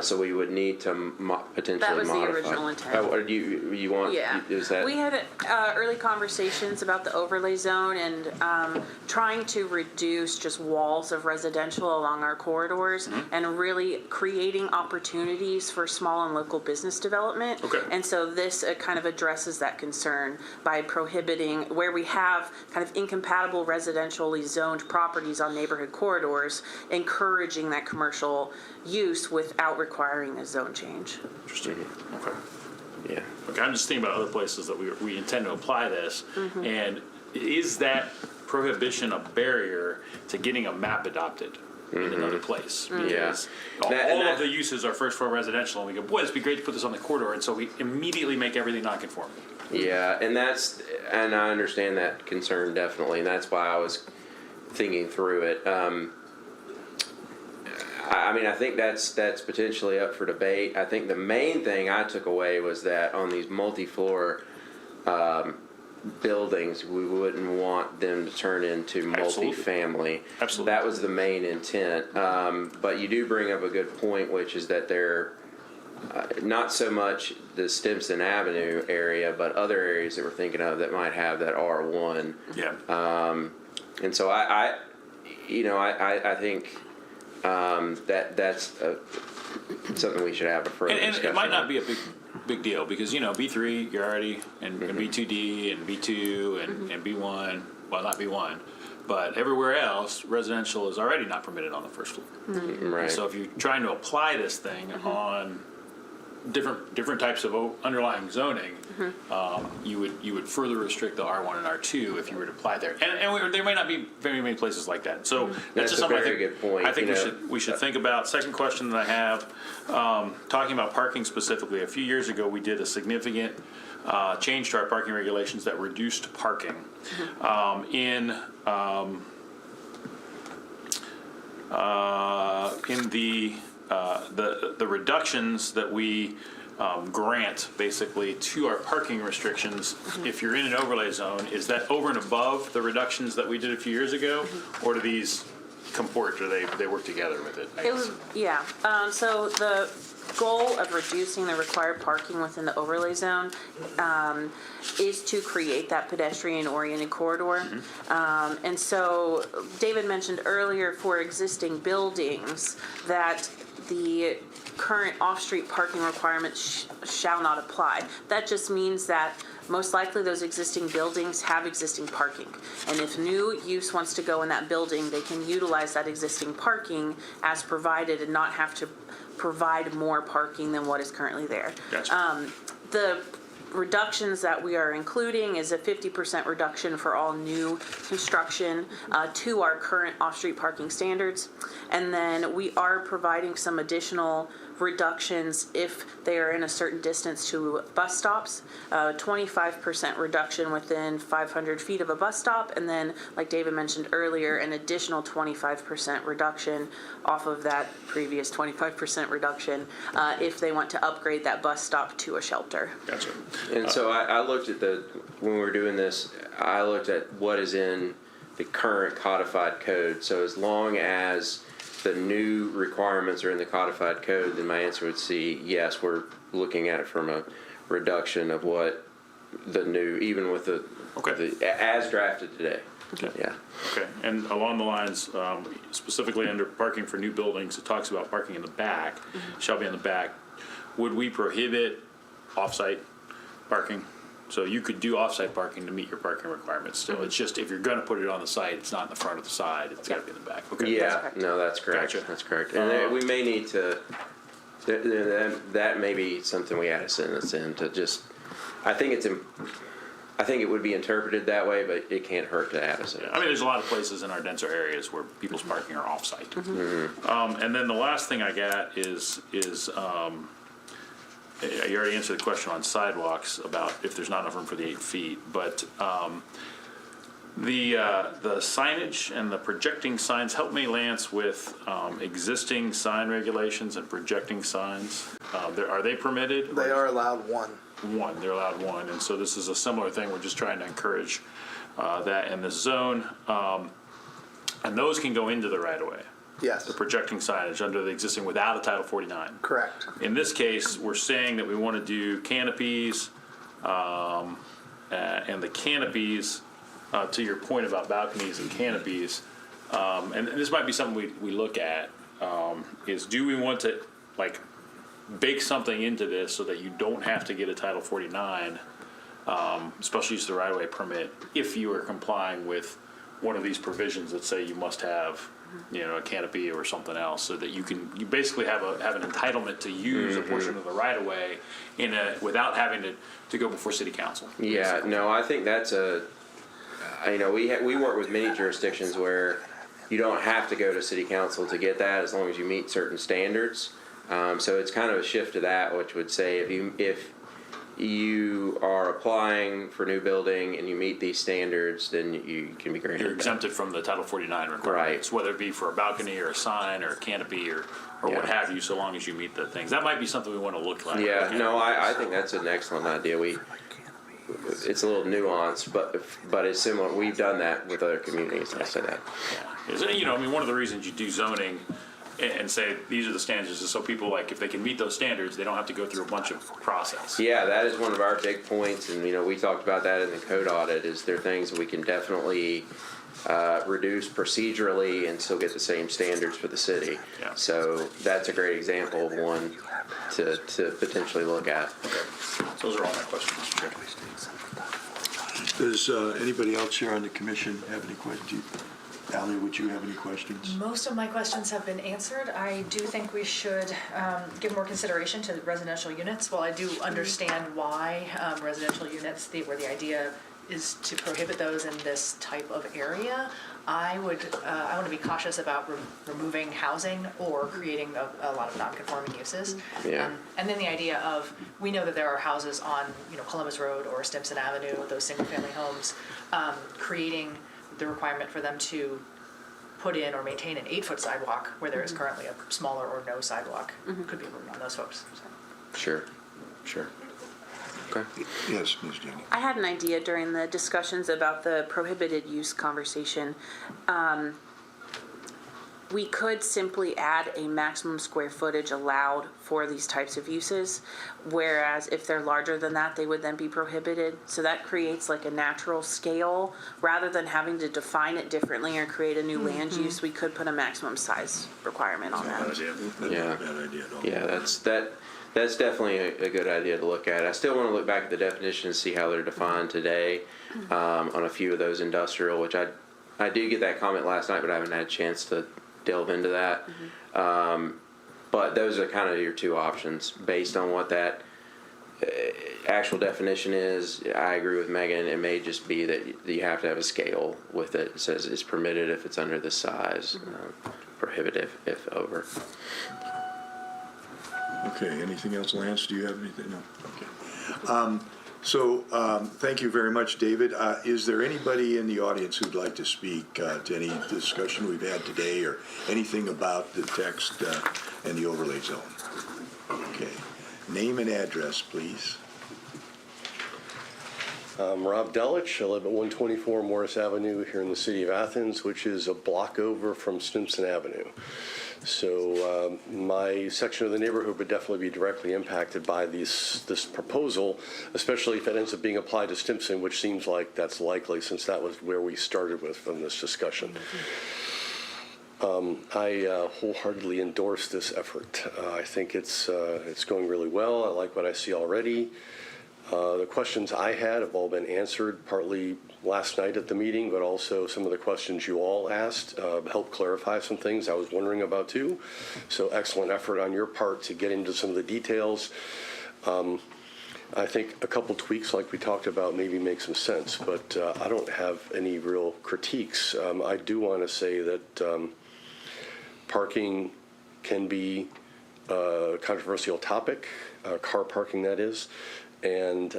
Speaker 5: So we would need to potentially modify.
Speaker 4: That was the original intent.
Speaker 5: Oh, do you want?
Speaker 4: Yeah.
Speaker 5: Is that?
Speaker 4: We had early conversations about the overlay zone and trying to reduce just walls of residential along our corridors and really creating opportunities for small and local business development.
Speaker 3: Okay.
Speaker 4: And so this kind of addresses that concern by prohibiting where we have kind of incompatible residentially zoned properties on neighborhood corridors, encouraging that commercial use without requiring a zone change.
Speaker 3: Interesting. Okay.
Speaker 5: Yeah.
Speaker 3: Okay, I'm just thinking about other places that we intend to apply this. And is that prohibition a barrier to getting a map adopted in another place? Because all of the uses are first floor residential, and we go, boy, this would be great to put this on the corridor, and so we immediately make everything non-conforming.
Speaker 5: Yeah, and I understand that concern definitely, and that's why I was thinking through it. I mean, I think that's potentially up for debate. I think the main thing I took away was that on these multi-floor buildings, we wouldn't want them to turn into multi-family.
Speaker 3: Absolutely.
Speaker 5: That was the main intent. But you do bring up a good point, which is that they're not so much the Stimson Avenue area, but other areas that we're thinking of that might have that R1.
Speaker 3: Yeah.
Speaker 5: And so I think that's something we should have a further
Speaker 3: And
Speaker 5: discussion
Speaker 3: it might not
Speaker 5: on.
Speaker 3: be a big deal because, you know, B3, you're already, and B2D, and B2, and B1, well, not B1, but everywhere else, residential is already not permitted on the first floor.
Speaker 5: Right.
Speaker 3: So if you're trying to apply this thing on different types of underlying zoning, you would further restrict the R1 and R2 if you were to apply there. And there may not be very many places like that. So that's just
Speaker 5: a
Speaker 3: something
Speaker 5: very
Speaker 3: I think,
Speaker 5: good point,
Speaker 3: I think
Speaker 5: you know.
Speaker 3: we should think about. Second question that I have, talking about parking specifically, a few years ago we did a change to our parking regulations that reduced parking in the reductions that we grant basically to our parking restrictions. If you're in an overlay zone, is that over and above the reductions that we did a few years ago, or do these comport, or they work together with it?
Speaker 4: It was, yeah. So the goal of reducing the required parking within the overlay zone is to create that pedestrian-oriented corridor. And so David mentioned earlier for existing buildings that the current off-street parking requirements shall not apply. That just means that most likely those existing buildings have existing parking. And if new use wants to go in that building, they can utilize that existing parking as provided and not have to provide more parking than what is currently there.
Speaker 3: Gotcha.
Speaker 4: The reductions that we are including is a 50% reduction for all new construction to our current off-street parking standards. And then we are providing some additional reductions if they are in a certain distance to bus stops, 25% reduction within 500 feet of a bus stop, and then, like David mentioned earlier, an additional 25% reduction off of that previous 25% reduction if they want to upgrade that bus stop to a shelter.
Speaker 3: Gotcha.
Speaker 5: And so I looked at when we were doing this, I looked at what is in the current codified code. So as long as the new requirements are in the codified code, then my answer would be yes, we're looking at it from a reduction of what the new, even with the,
Speaker 3: Okay.
Speaker 5: as drafted today.
Speaker 3: Okay.
Speaker 5: Yeah.
Speaker 3: Okay, and along the lines, specifically under parking for new buildings, it talks about parking in the back, shall be in the back. Would we prohibit off-site parking? So you could do off-site parking to meet your parking requirements still. It's just if you're gonna put it on the site, it's not in the front or the side, it's gotta be in the back. Okay.
Speaker 5: Yeah,
Speaker 4: correct.
Speaker 5: no, that's correct.
Speaker 3: Gotcha.
Speaker 5: That's correct. And then we may need to, that may be something we add a sentence in to just, I think it would be interpreted that way, but it can't hurt to add a sentence.
Speaker 3: I mean, there's a lot of places in our denser areas where people's parking are off-site. And then the last thing I got is you already answered the question on sidewalks about if there's not enough room for the 8 feet, but the signage and the projecting signs, help me, Lance, with existing sign regulations and projecting signs. Are they permitted?
Speaker 8: They are allowed one.
Speaker 3: One, they're allowed one, and so this is a similar thing, we're just trying to encourage that in this zone. And those can go into the right-of-way,
Speaker 8: Yes,
Speaker 3: the projecting signage under the existing without a Title 49.
Speaker 8: correct.
Speaker 3: In this case, we're saying that we want to do canopies, and the canopies, to your point about balconies and canopies, and this might be something we look at, is do we want to, like, bake something into this so that you don't have to get a Title 49, special use of the right-of-way permit, if you are complying with one of these provisions that say you must have, a canopy or something else, so that you basically have an entitlement to use a portion of the right-of-way without having to go before city council.
Speaker 5: Yeah, no, I think that's we work with many jurisdictions where you don't have to go to city council to get that as long as you meet certain standards. So it's kind of a shift to that, which would say if you are applying for new building and you meet these standards, then you can be granted
Speaker 3: You're
Speaker 5: that.
Speaker 3: exempted from the Title 49 requirements, whether it be for a balcony or a sign or a canopy or what
Speaker 5: Yeah.
Speaker 3: have you, so long as you meet the things. That might be something we want to look at.
Speaker 5: Yeah, no, I think that's an excellent idea. It's a little nuanced, but it's similar. We've done that with other communities. I'll say that.
Speaker 3: Yeah. One of the reasons you do zoning and say these are the standards is so people, like, if they can meet those standards, they don't have to go through a bunch of process.
Speaker 5: Yeah, that is one of our big points, and we talked about that in the code audit. Is there things that we can definitely reduce procedurally and still get the same standards for the city?
Speaker 3: Yeah.
Speaker 5: So that's a great example of one to potentially look at.
Speaker 3: Those are all my questions, Mr. Chair.
Speaker 1: Does anybody else here on the commission have any questions? Ally, would you have any questions?
Speaker 2: Most of my questions have been answered. I do think we should give more consideration to residential units. While I do understand why residential units, where the idea is to prohibit those in this type of area, I want to be cautious about removing housing or creating a lot of non-conforming uses.
Speaker 5: Yeah.
Speaker 2: And then the idea of, we know that there are houses on Columbus Road or Stimson Avenue, those single-family homes, creating the requirement for them to put in or maintain an 8-foot sidewalk where there is currently a smaller or no sidewalk could be a burden on those folks.
Speaker 5: Sure. Okay.
Speaker 1: Yes, Ms. Jenny.
Speaker 4: I had an idea during the discussions about the prohibited use conversation. We could simply add a maximum square footage allowed for these types of uses, whereas if they're larger than that, they would then be prohibited. So that creates like a natural scale. Rather than having to define it differently or create a new land use, we could put a maximum size requirement on that.
Speaker 1: That's
Speaker 5: Yeah.
Speaker 1: not a bad idea at all.
Speaker 5: Yeah, that's definitely a good idea to look at. I still want to look back at the definitions and see how they're defined today on a few of those industrial, which I did get that comment last night, but I haven't had a chance to delve into that. But those are kind of your two options based on what that actual definition is. I agree with Megan. It may just be that you have to have a scale with it. It says it's permitted if it's under this size, prohibitive if over.
Speaker 1: Okay, anything else, Lance? Do you have anything? No? Okay. Thank you very much, David. Is there anybody in the audience who'd like to speak to any discussion we've had today or anything about the text and the overlay zone? Okay. Name and address, please.
Speaker 9: I'm Rob Delich. I live at 124 Morris Avenue here in the city of Athens, which is a block over from Stimson Avenue. So my section of the neighborhood would definitely be directly impacted by this proposal, especially if it ends up being applied to Stimson, which seems like that's likely since that was where we started with from this discussion. I wholeheartedly endorse this effort. I think it's going really well. I like what I see already. The questions I had have all been answered, partly last night at the meeting, but also some of the questions you all asked helped clarify some things I was wondering about too. So excellent effort on your part to get into some of the details. I think a couple tweaks like we talked about maybe make some sense, but I don't have any real critiques. I do want to say that parking can be a controversial topic, car parking that is. And,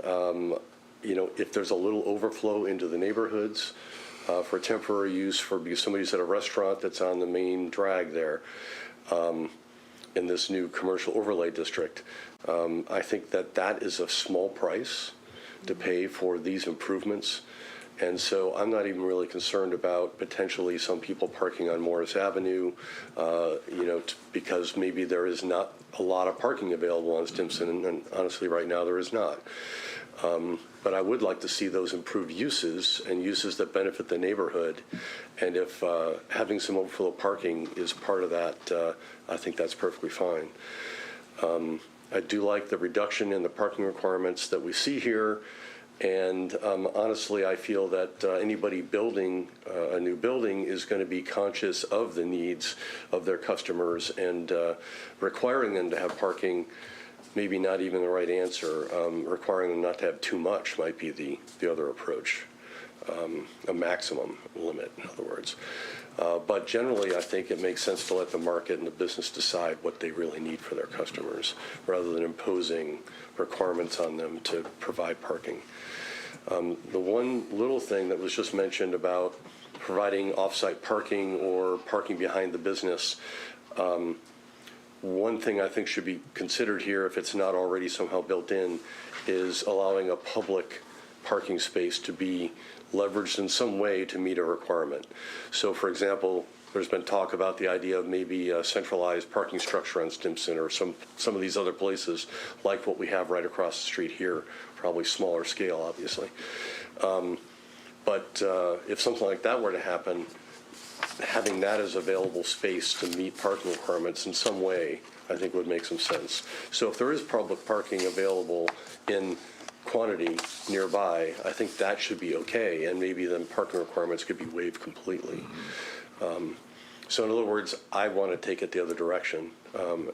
Speaker 9: if there's a little overflow into the neighborhoods for temporary use because somebody's at a restaurant that's on the main drag there in this new commercial overlay district, I think that is a small price to pay for these improvements. And so I'm not even really concerned about potentially some people parking on Morris Avenue, because maybe there is not a lot of parking available on Stimson, and honestly, right now there is not. But I would like to see those improved uses and uses that benefit the neighborhood. And if having some overflow parking is part of that, I think that's perfectly fine. I do like the reduction in the parking requirements that we see here. And honestly, I feel that anybody building a new building is going to be conscious of the needs of their customers, and requiring them to have parking maybe not even the right answer. Requiring them not to have too much might be the other approach, a maximum limit, in other words. But generally, I think it makes sense to let the market and the business decide what they really need for their customers, rather than imposing requirements on them to provide parking. The one little thing that was just mentioned about providing off-site parking or parking behind the business, one thing I think should be considered here, if it's not already somehow built in, is allowing a public parking space to be leveraged in some way to meet a requirement. So, for example, there's been talk about the idea of maybe a centralized parking structure on Stimson or some of these other places like what we have right across the street here, probably smaller scale, obviously. But if something like that were to happen, having that as available space to meet parking requirements in some way, I think would make some sense. So if there is public parking available in quantity nearby, I think that should be okay, and maybe then parking requirements could be waived completely. So in other words, I want to take it the other direction,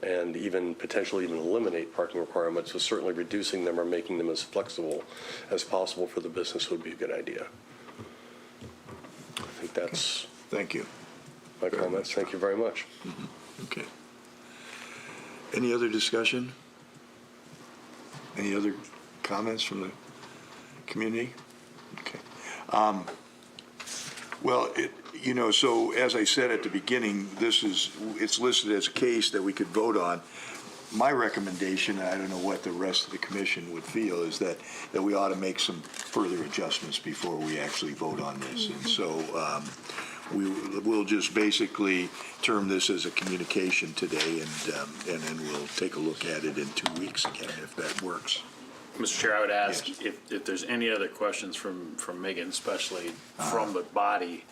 Speaker 9: and even potentially even eliminate parking requirements, but certainly reducing them or making them as flexible as possible for the business would be a good idea. I think that's
Speaker 1: Thank you.
Speaker 9: my comments. Thank you very much.
Speaker 1: Okay. Any other discussion? Any other comments from the community? Okay. Well, so as I said at the beginning, it's listed as a case that we could vote on. My recommendation, and I don't know what the rest of the commission would feel, is that we ought to make some further adjustments before we actually vote on this. And so we'll just basically term this as a communication today, and then we'll take a look at it in 2 weeks again, if that works.
Speaker 3: Mr. Chair, I would ask
Speaker 1: Yes.
Speaker 3: if there's any other questions from Megan, especially from the body,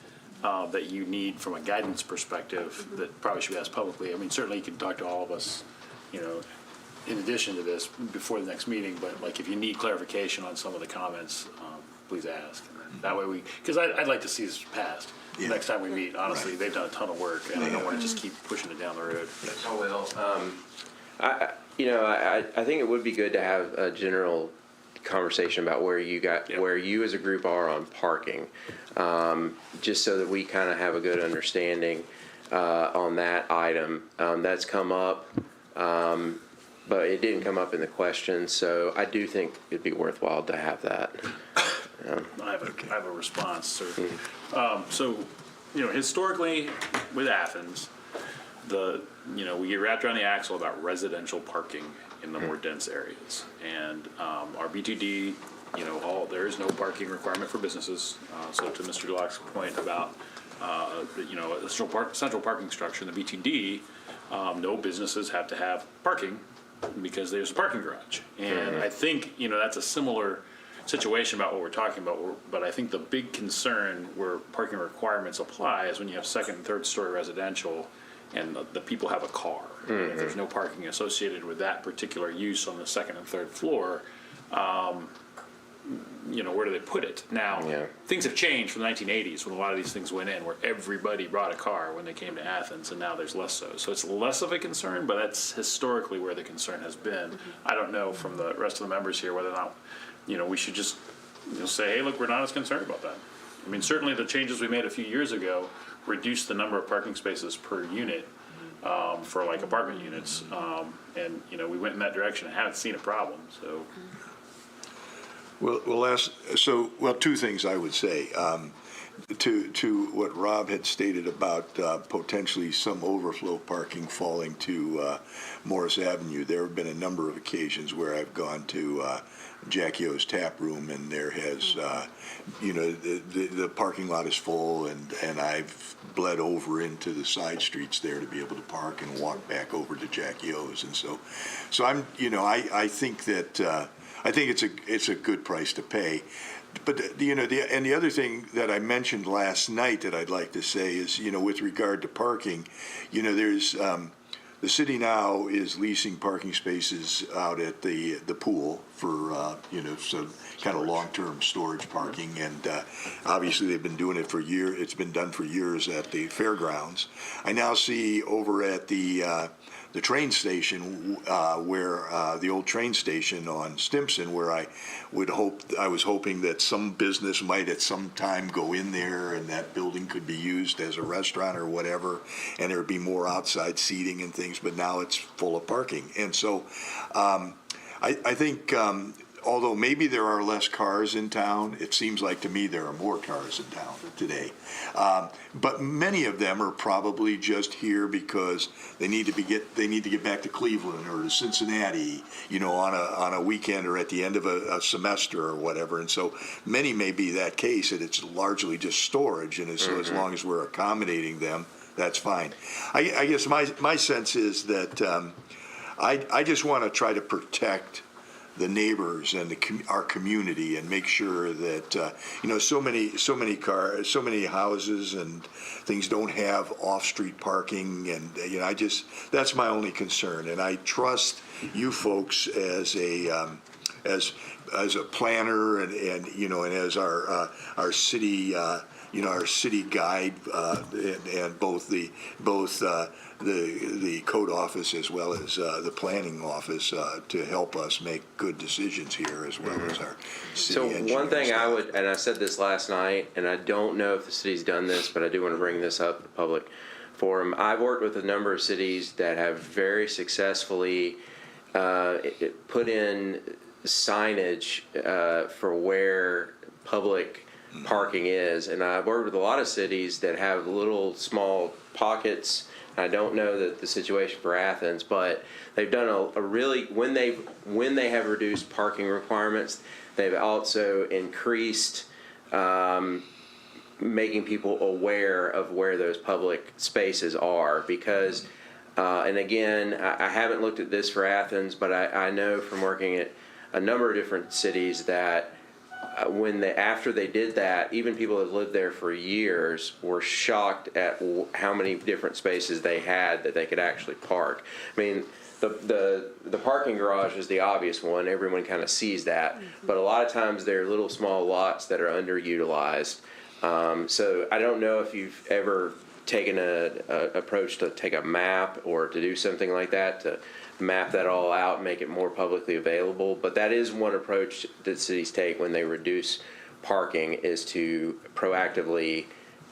Speaker 3: that you need from a guidance perspective that probably should be asked publicly. I mean, certainly you can talk to all of us, in addition to this before the next meeting, but like if you need clarification on some of the comments, please ask. And that way because I'd like to see this passed.
Speaker 1: Yeah.
Speaker 3: Next time we meet, honestly,
Speaker 1: Right.
Speaker 3: they've done a ton of work, and I don't want to just keep pushing it down the road.
Speaker 5: I will. I think it would be good to have a general conversation about where you as a group are on parking, just so that we kind of have a good understanding on that item. That's come up, but it didn't come up in the question, so I do think it'd be worthwhile to have that.
Speaker 3: I have a response, sir. So, historically with Athens, we get wrapped around the axle about residential parking in the more dense areas. And our BTD there is no parking requirement for businesses. So to Mr. Dulack's point about, a central parking structure in the BTD, no businesses have to have parking because there's a parking garage. And I think, that's a similar situation about what we're talking about, but I think the big concern where parking requirements apply is when you have second and third story residential and the people have a car. And if there's no parking associated with that particular use on the second and third floor, where do they put it? Now, things have changed from the 1980s when a lot of these things went in, where everybody brought a car when they came to Athens, and now there's less so. So it's less of a concern, but that's historically where the concern has been. I don't know from the rest of the members here whether or not, we should just say, hey, look, we're not as concerned about that. I mean, certainly the changes we made a few years ago reduced the number of parking spaces per unit for like apartment units, and we went in that direction and haven't seen a problem. So.
Speaker 1: Well, two things I would say. To what Rob had stated about potentially some overflow parking falling to Morris Avenue, there have been a number of occasions where I've gone to Jackie O's Tap Room, and there has, the parking lot is full, and I've bled over into the side streets there to be able to park and walk back over to Jackie O's, and so I'm, I think that. I think it's a good price to pay, but the other thing that I mentioned last night that I'd like to say is with regard to parking, there's the city now is leasing parking spaces out at the pool for some kind of long-term storage parking, and obviously they've been doing it for years. It's been done for years at the fairgrounds. I now see over at the train station where the old train station on Stimson, where I was hoping that some business might at some time go in there and that building could be used as a restaurant or whatever, and there would be more outside seating and things, but now it's full of parking. And so I think although maybe there are less cars in town, it seems like to me there are more cars in town today. But many of them are probably just here because they need to get back to Cleveland or to Cincinnati, on a weekend or at the end of a semester or whatever. And so many may be that case, and it's largely just storage. And so as long as we're accommodating them, that's fine. I guess my sense is that I just want to try to protect the neighbors and our community, and make sure that so many cars, so many houses and things don't have off-street parking, and that's my only concern. And I trust you folks as a planner and as our city our city guide and both the code office as well as the planning office to help us make good decisions here, as well as our city
Speaker 5: So
Speaker 1: engineers.
Speaker 5: one thing I would, and I said this last night, and I don't know if the city's done this, but I do want to bring this up in the public forum. I've worked with a number of cities that have very successfully put in signage for where public parking is, and I've worked with a lot of cities that have little small pockets. I don't know the situation for Athens, but they've done a really, when they have reduced parking requirements, they've also increased making people aware of where those public spaces are, because and again, I haven't looked at this for Athens, but I know from working at a number of different cities that after they did that, even people that lived there for years were shocked at how many different spaces they had that they could actually park. I mean, the parking garage is the obvious one. Everyone kind of sees that. But a lot of times they're little small lots that are underutilized. So I don't know if you've ever taken a approach to take a map or to do something like that, to map that all out and make it more publicly available. But that is one approach that cities take when they reduce parking, is to proactively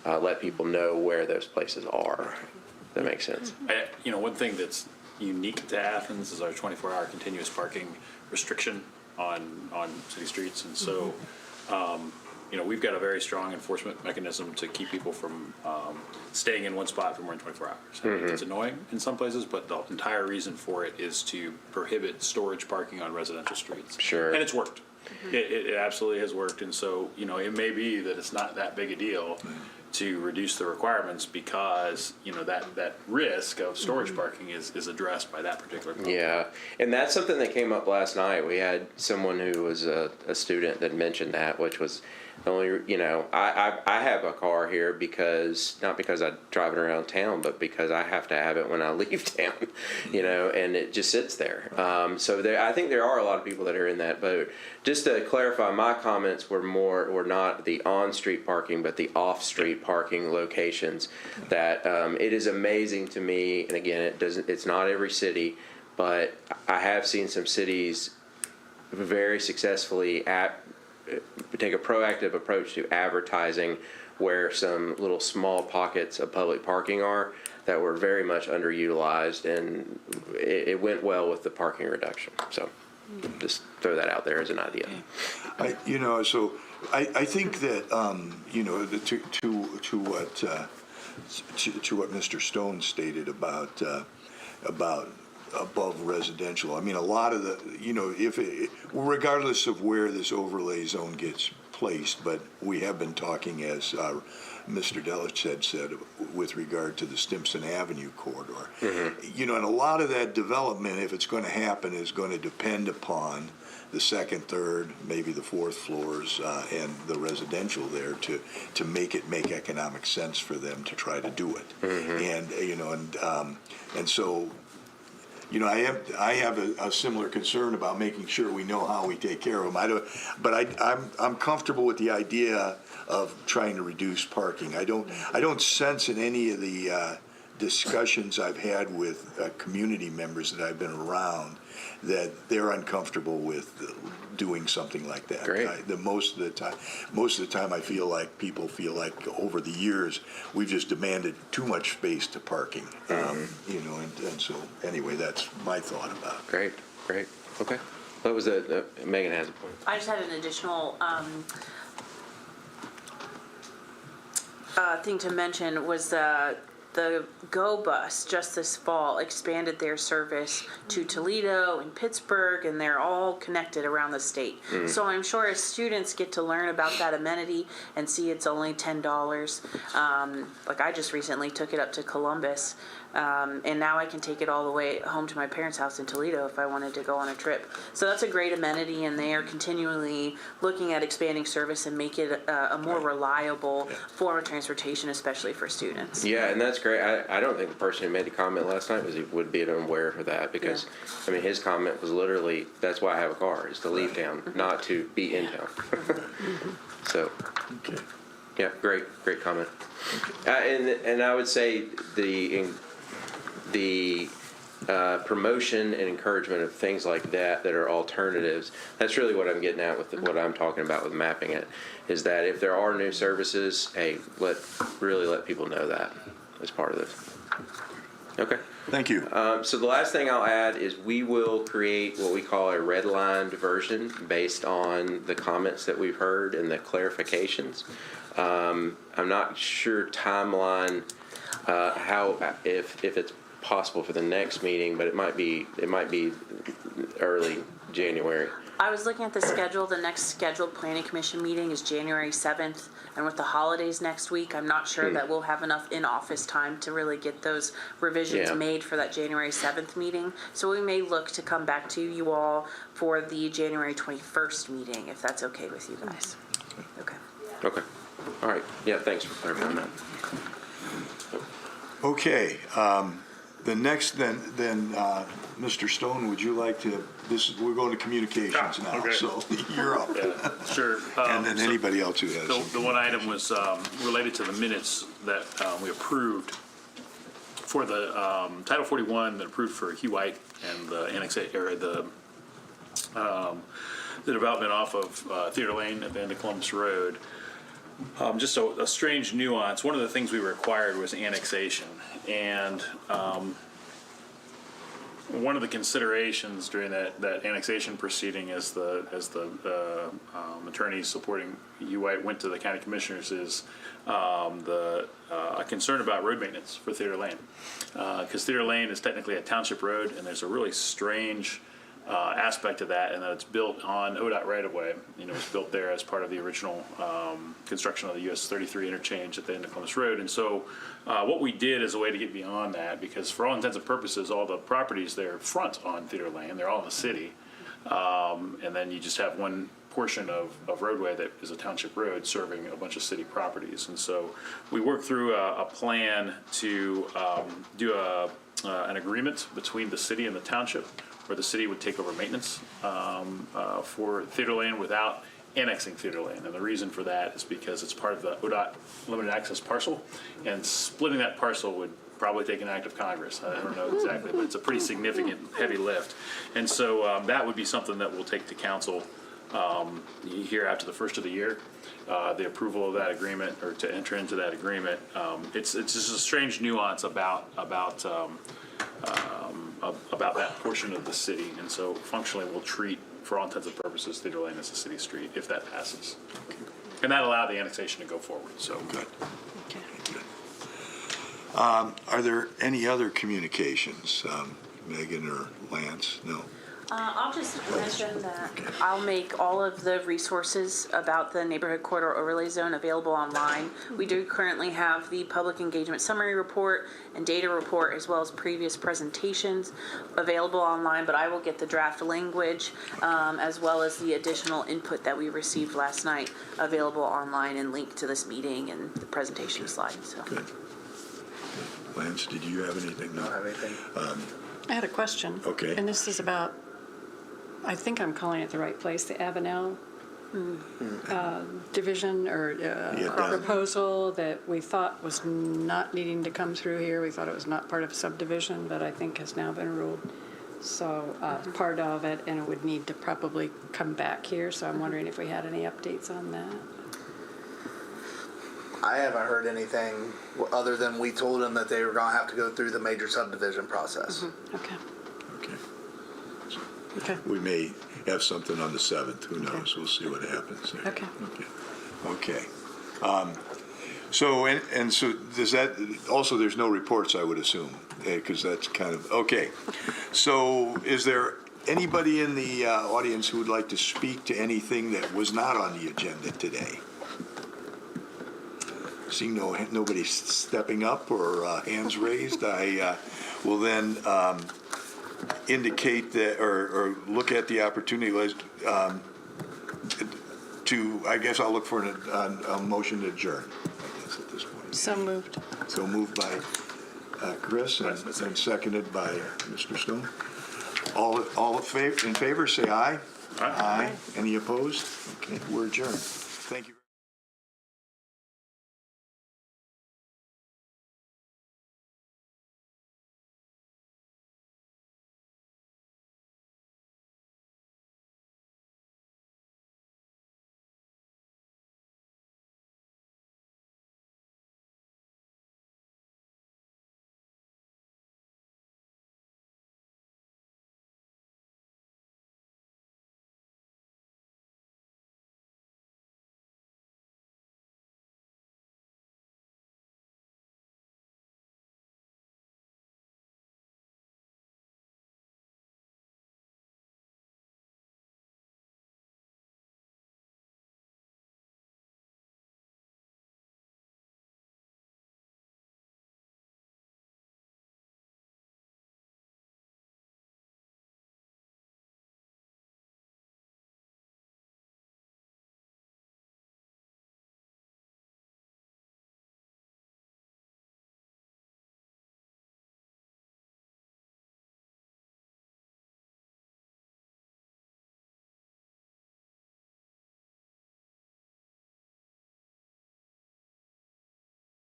Speaker 5: let people know where those places are. If that makes sense.
Speaker 3: One thing that's unique to Athens is our 24-hour continuous parking restriction on city streets, and so we've got a very strong enforcement mechanism to keep people from staying in one spot for more than 24 hours. I mean, it's annoying in some places, but the entire reason for it is to prohibit storage parking on residential streets.
Speaker 5: Sure.
Speaker 3: And it's worked. It absolutely has worked, and so, it may be that it's not that big a deal to reduce the requirements because, that risk of storage parking is addressed by that particular program.
Speaker 5: Yeah, and that's something that came up last night. We had someone who was a student that mentioned that, which was the only, I have a car here not because I drive it around town, but because I have to have it when I leave town, and it just sits there. So I think there are a lot of people that are in that boat. Just to clarify, my comments were not the on-street parking, but the off-street parking locations. That it is amazing to me, and again, it's not every city, but I have seen some cities very successfully take a proactive approach to advertising where some little small pockets of public parking are that were very much underutilized, and it went well with the parking reduction. So just throw that out there as an idea.
Speaker 1: I think that, to what Mr. Stone stated about above residential. I mean, a lot of the, regardless of where this overlay zone gets placed, but we have been talking, as Mr. Delich had said, with regard to the Stimson Avenue corridor. And a lot of that development, if it's going to happen, is going to depend upon the second, third, maybe the fourth floors, and the residential there to make economic sense for them to try to do it. And so, I have a similar concern about making sure we know how we take care of them. I'm comfortable with the idea of trying to reduce parking. I don't sense in any of the discussions I've had with community members that I've been around that they're uncomfortable with doing something like that.
Speaker 5: Great.
Speaker 1: Most of the time, I feel like people feel like over the years we've just demanded too much space to parking. And so anyway, that's my thought about it.
Speaker 5: Great. Okay. What was that? Megan has a point.
Speaker 4: I just had an additional thing to mention was the Go Bus just this fall expanded their service to Toledo and Pittsburgh, and they're all connected around the state. So I'm sure as students get to learn about that amenity and see it's only $10. Like I just recently took it up to Columbus, and now I can take it all the way home to my parents' house in Toledo if I wanted to go on a trip. So that's a great amenity, and they are continually looking at expanding service and make it a more reliable form of transportation, especially for students.
Speaker 5: Yeah, and that's great. I don't think the person who made the comment last night would be unaware of that because, I mean, his comment was literally, that's why I have a car, is to leave town, not to be in town. So, yeah, great comment. And I would say the promotion and encouragement of things like that are alternatives, that's really what I'm getting at with what I'm talking about with mapping it, is that if there are new services, hey, let people know that as part of this. Okay.
Speaker 1: Thank you.
Speaker 5: So the last thing I'll add is we will create what we call a redlined version based on the comments that we've heard and the clarifications. I'm not sure timeline if it's possible for the next meeting, but it might be early January.
Speaker 4: I was looking at the schedule. The next scheduled planning commission meeting is January 7th, and with the holidays next week, I'm not sure that we'll have enough in-office time to really get those revisions made for that January 7th meeting. So we may look to come back to you all for the January 21st meeting, if that's okay with you guys. Okay.
Speaker 5: All right. Yeah, thanks for clarifying that.
Speaker 1: Okay. The next, then, Mr. Stone, would you like to? We're going to communications now,
Speaker 3: okay.
Speaker 1: so you're up.
Speaker 3: Yeah, sure.
Speaker 1: And then anybody else who has.
Speaker 3: The one item was related to the minutes that we approved for the Title 41 that approved for Hugh White and the annexation area, the development off of Theater Lane at the end of Columbus Road. Just a strange nuance. One of the things we required was annexation, and one of the considerations during that annexation proceeding, as the attorneys supporting Hugh White went to the county commissioners, is a concern about road maintenance for Theater Lane, because Theater Lane is technically a township road, and there's a really strange aspect of that, and that it's built on ODOT right-of-way. You know, it was built there as part of the original construction of the US 33 interchange at the end of Columbus Road. And so what we did as a way to get beyond that, because for all intents and purposes, all the properties there front on Theater Lane, they're all in the city. And then you just have one portion of roadway that is a township road serving a bunch of city properties. And so we worked through a plan to do an agreement between the city and the township, where the city would take over maintenance for Theater Lane without annexing Theater Lane. And the reason for that is because it's part of the ODOT limited access parcel, and splitting that parcel would probably take an act of Congress. I don't know exactly, but it's a pretty significant, heavy lift. And so that would be something that we'll take to council here after the first of the year. The approval of that agreement, or to enter into that agreement. It's just a strange nuance about that portion of the city. And so functionally we'll treat, for all intents and purposes, Theater Lane as a city street if that passes. And that allowed the annexation to go forward, so.
Speaker 1: Good.
Speaker 7: Okay.
Speaker 1: Are there any other communications, Megan or Lance? No?
Speaker 4: I'll just mention that I'll make all of the resources about the neighborhood corridor overlay zone available online. We do currently have the public engagement summary report and data report, as well as previous presentations available online, but I will get the draft language as well as the additional input that we received last night available online and linked to this meeting and the presentation slides. So.
Speaker 1: Good. Lance, did you have anything? No.
Speaker 8: Don't have anything.
Speaker 7: I had a question.
Speaker 1: Okay.
Speaker 7: And this is about, I think I'm calling it the right place, the Avenel division or proposal that we thought was not needing to come through here. We thought it was not part of subdivision, but I think has now been ruled so part of it, and it would need to probably come back here. So I'm wondering if we had any updates on that.
Speaker 8: I haven't heard anything other than we told them that they were gonna have to go through the major subdivision process.
Speaker 7: Okay.
Speaker 1: Okay.
Speaker 7: Okay.
Speaker 1: We may have something on the 7th. Who knows? We'll see what happens there.
Speaker 7: Okay.
Speaker 1: Okay. So, and so does that, also there's no reports, I would assume, because that's kind of, okay. So is there anybody in the audience who would like to speak to anything that was not on the agenda today? Seeing nobody stepping up or hands raised, I will then indicate that, or look at the opportunity to, I guess I'll look for a motion to adjourn, I guess, at this point.
Speaker 7: So moved.
Speaker 1: So moved by Chris and seconded by Mr. Stone. All in favor, say aye.
Speaker 3: Aye.
Speaker 1: Any opposed? Okay, we're adjourned. Thank you.